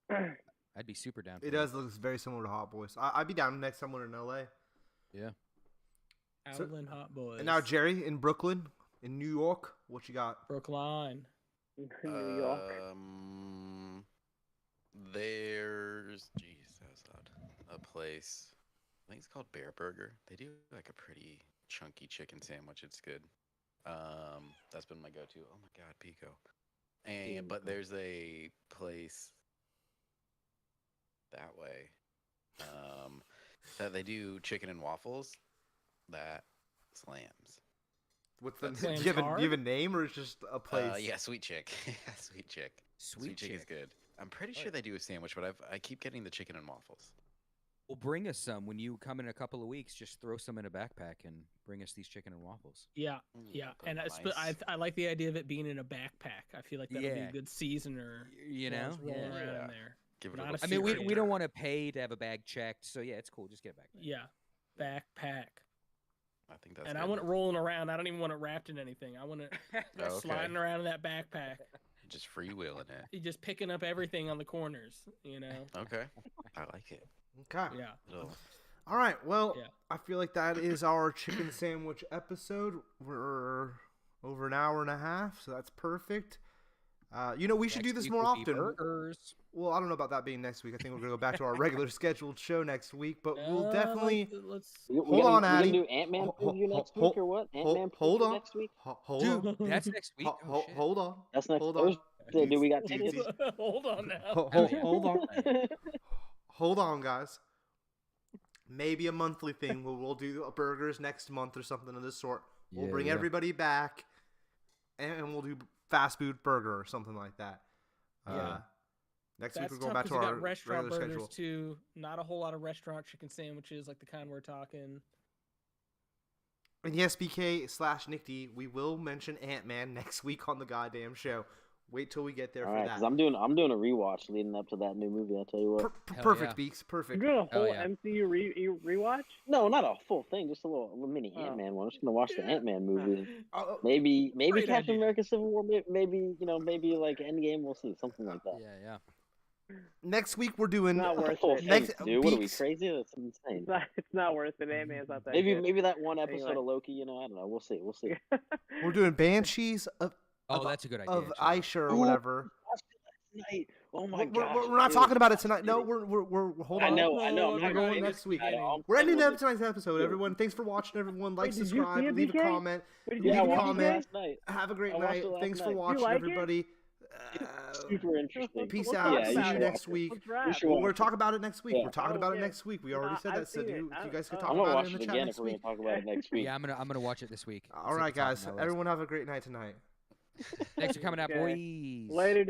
I'd be super down. For It that. does look very similar to Hot Boys. I'd be down next time we're in LA. Yeah. So- Howlin' Hot Boys. And now, Jerry, in Brooklyn, in New York, what you got? Brookline. New York. There's that's loud. A place. I think it's called Bear Burger. They do like a pretty chunky chicken sandwich. It's good. That's been my go-to. Oh my God, Pico. But there's a place that way that they do chicken and waffles that slams. What's the? That Do you, slams have a, do hard? you have a name or it's just a place? Yeah, Sweet Chick. Sweet Chick. Sweet Chick is chick. good. I'm pretty Oh, sure yeah. they do a sandwich, but I keep getting the chicken and waffles. Well, bring us some when you come in a couple of weeks. Just throw some in a backpack and bring us these chicken and waffles. Yeah, Mm, yeah, put and mice. I like the idea of it being in a backpack. I feel like that'd be Yeah. a good seasoner. You while know. it's rolling Yeah. around Yeah. there. Give it Not a a little I mean, we secret. don't want to pay to have a bag checked, so yeah, it's cool. Just get a backpack. Yeah, backpack. I think that's And good. I want it rolling around. I don't even want it wrapped in anything. I want it Oh, okay. sliding around in that backpack. Just freewheeling it. You just picking up everything on the corners. You know. Okay. I like it. Okay. Yeah. Little All right. Well, Yeah. I feel like that is our chicken sandwich episode. We're over an hour and a half, so that's perfect. We should do Next this week more will be often. Burgers. Well, I don't know about that being next week. I think we're gonna go back to our regular scheduled show next week, but we'll definitely Let's. Hold on, Addy. You gonna do Ant-Man preview next Hold- week or what? hold- Ant-Man hold preview on. next week? hold Dude, on. that's next week. Oh, shit. Hold on. That's next Hold on. Thursday. Do we got Easy. tickets? Hold on now. Hold on. Hold on, guys. Maybe a monthly thing. We'll do burgers next month or something of this sort. We'll Yeah, bring yeah. everybody back, and we'll do fast food burger or something like that. Yeah. Next week That's we're going tough back 'cause to you our got restaurant regular burgers schedule. too. Not a whole lot of restaurant chicken sandwiches like the kind we're talking. And yes, BK/Nick D, we will mention Ant-Man next week on the goddamn show. Wait till we get there All for right, that. because I'm doing a rewatch leading up to that new movie. I tell you what. Hell Perfect, yeah. Beaks. You're Perfect. doing a Hell whole yeah. MCU rewatch? No, not a full thing, just a little mini Oh. Ant-Man one. I'm just gonna watch the Yeah. Ant-Man movie. Oh, Maybe Great Captain idea. America: Civil War. Maybe like Endgame. We'll see, something like that. Yeah, yeah. next week we're doing. Not A worth full it. thing, Next- dude. What are we, Beaks. crazy? That's insane. It's not worth it. Ant-Man's not that good. Maybe that one episode Anyway. of Loki. I don't know. We'll see. We're doing Banshees of Oh, that's a good idea. of actually. Aisha or Ooh. whatever. Night. Oh my We're, god. we're not talking about it tonight. No, we're hold on. I know. We're I'm going not next week. I'm We're ending saying tonight's episode. Everyone, thanks for watching. Everyone, like, Wait, did you subscribe, see it, leave a BK? comment. Wait, Yeah, I Leave a watched it comment. last night. Have a great I watched night. it last Thanks for night. You watching, like it? everybody. Super interesting. Peace We'll out. talk Yeah, See you you should next watch it. week. Let's wrap. should Well, watch we're it. talking about it next week. Yeah. We're talking Oh, about it yeah. next week. We already said I've that, so seen it. you guys can I'm talk I'm gonna about watch it in it the chat again next if we're gonna week. talk about it next week. Yeah, I'm gonna watch it this week. All right, guys. Everyone have a great night tonight. Thanks for coming out, Okay. boys. Later, dude.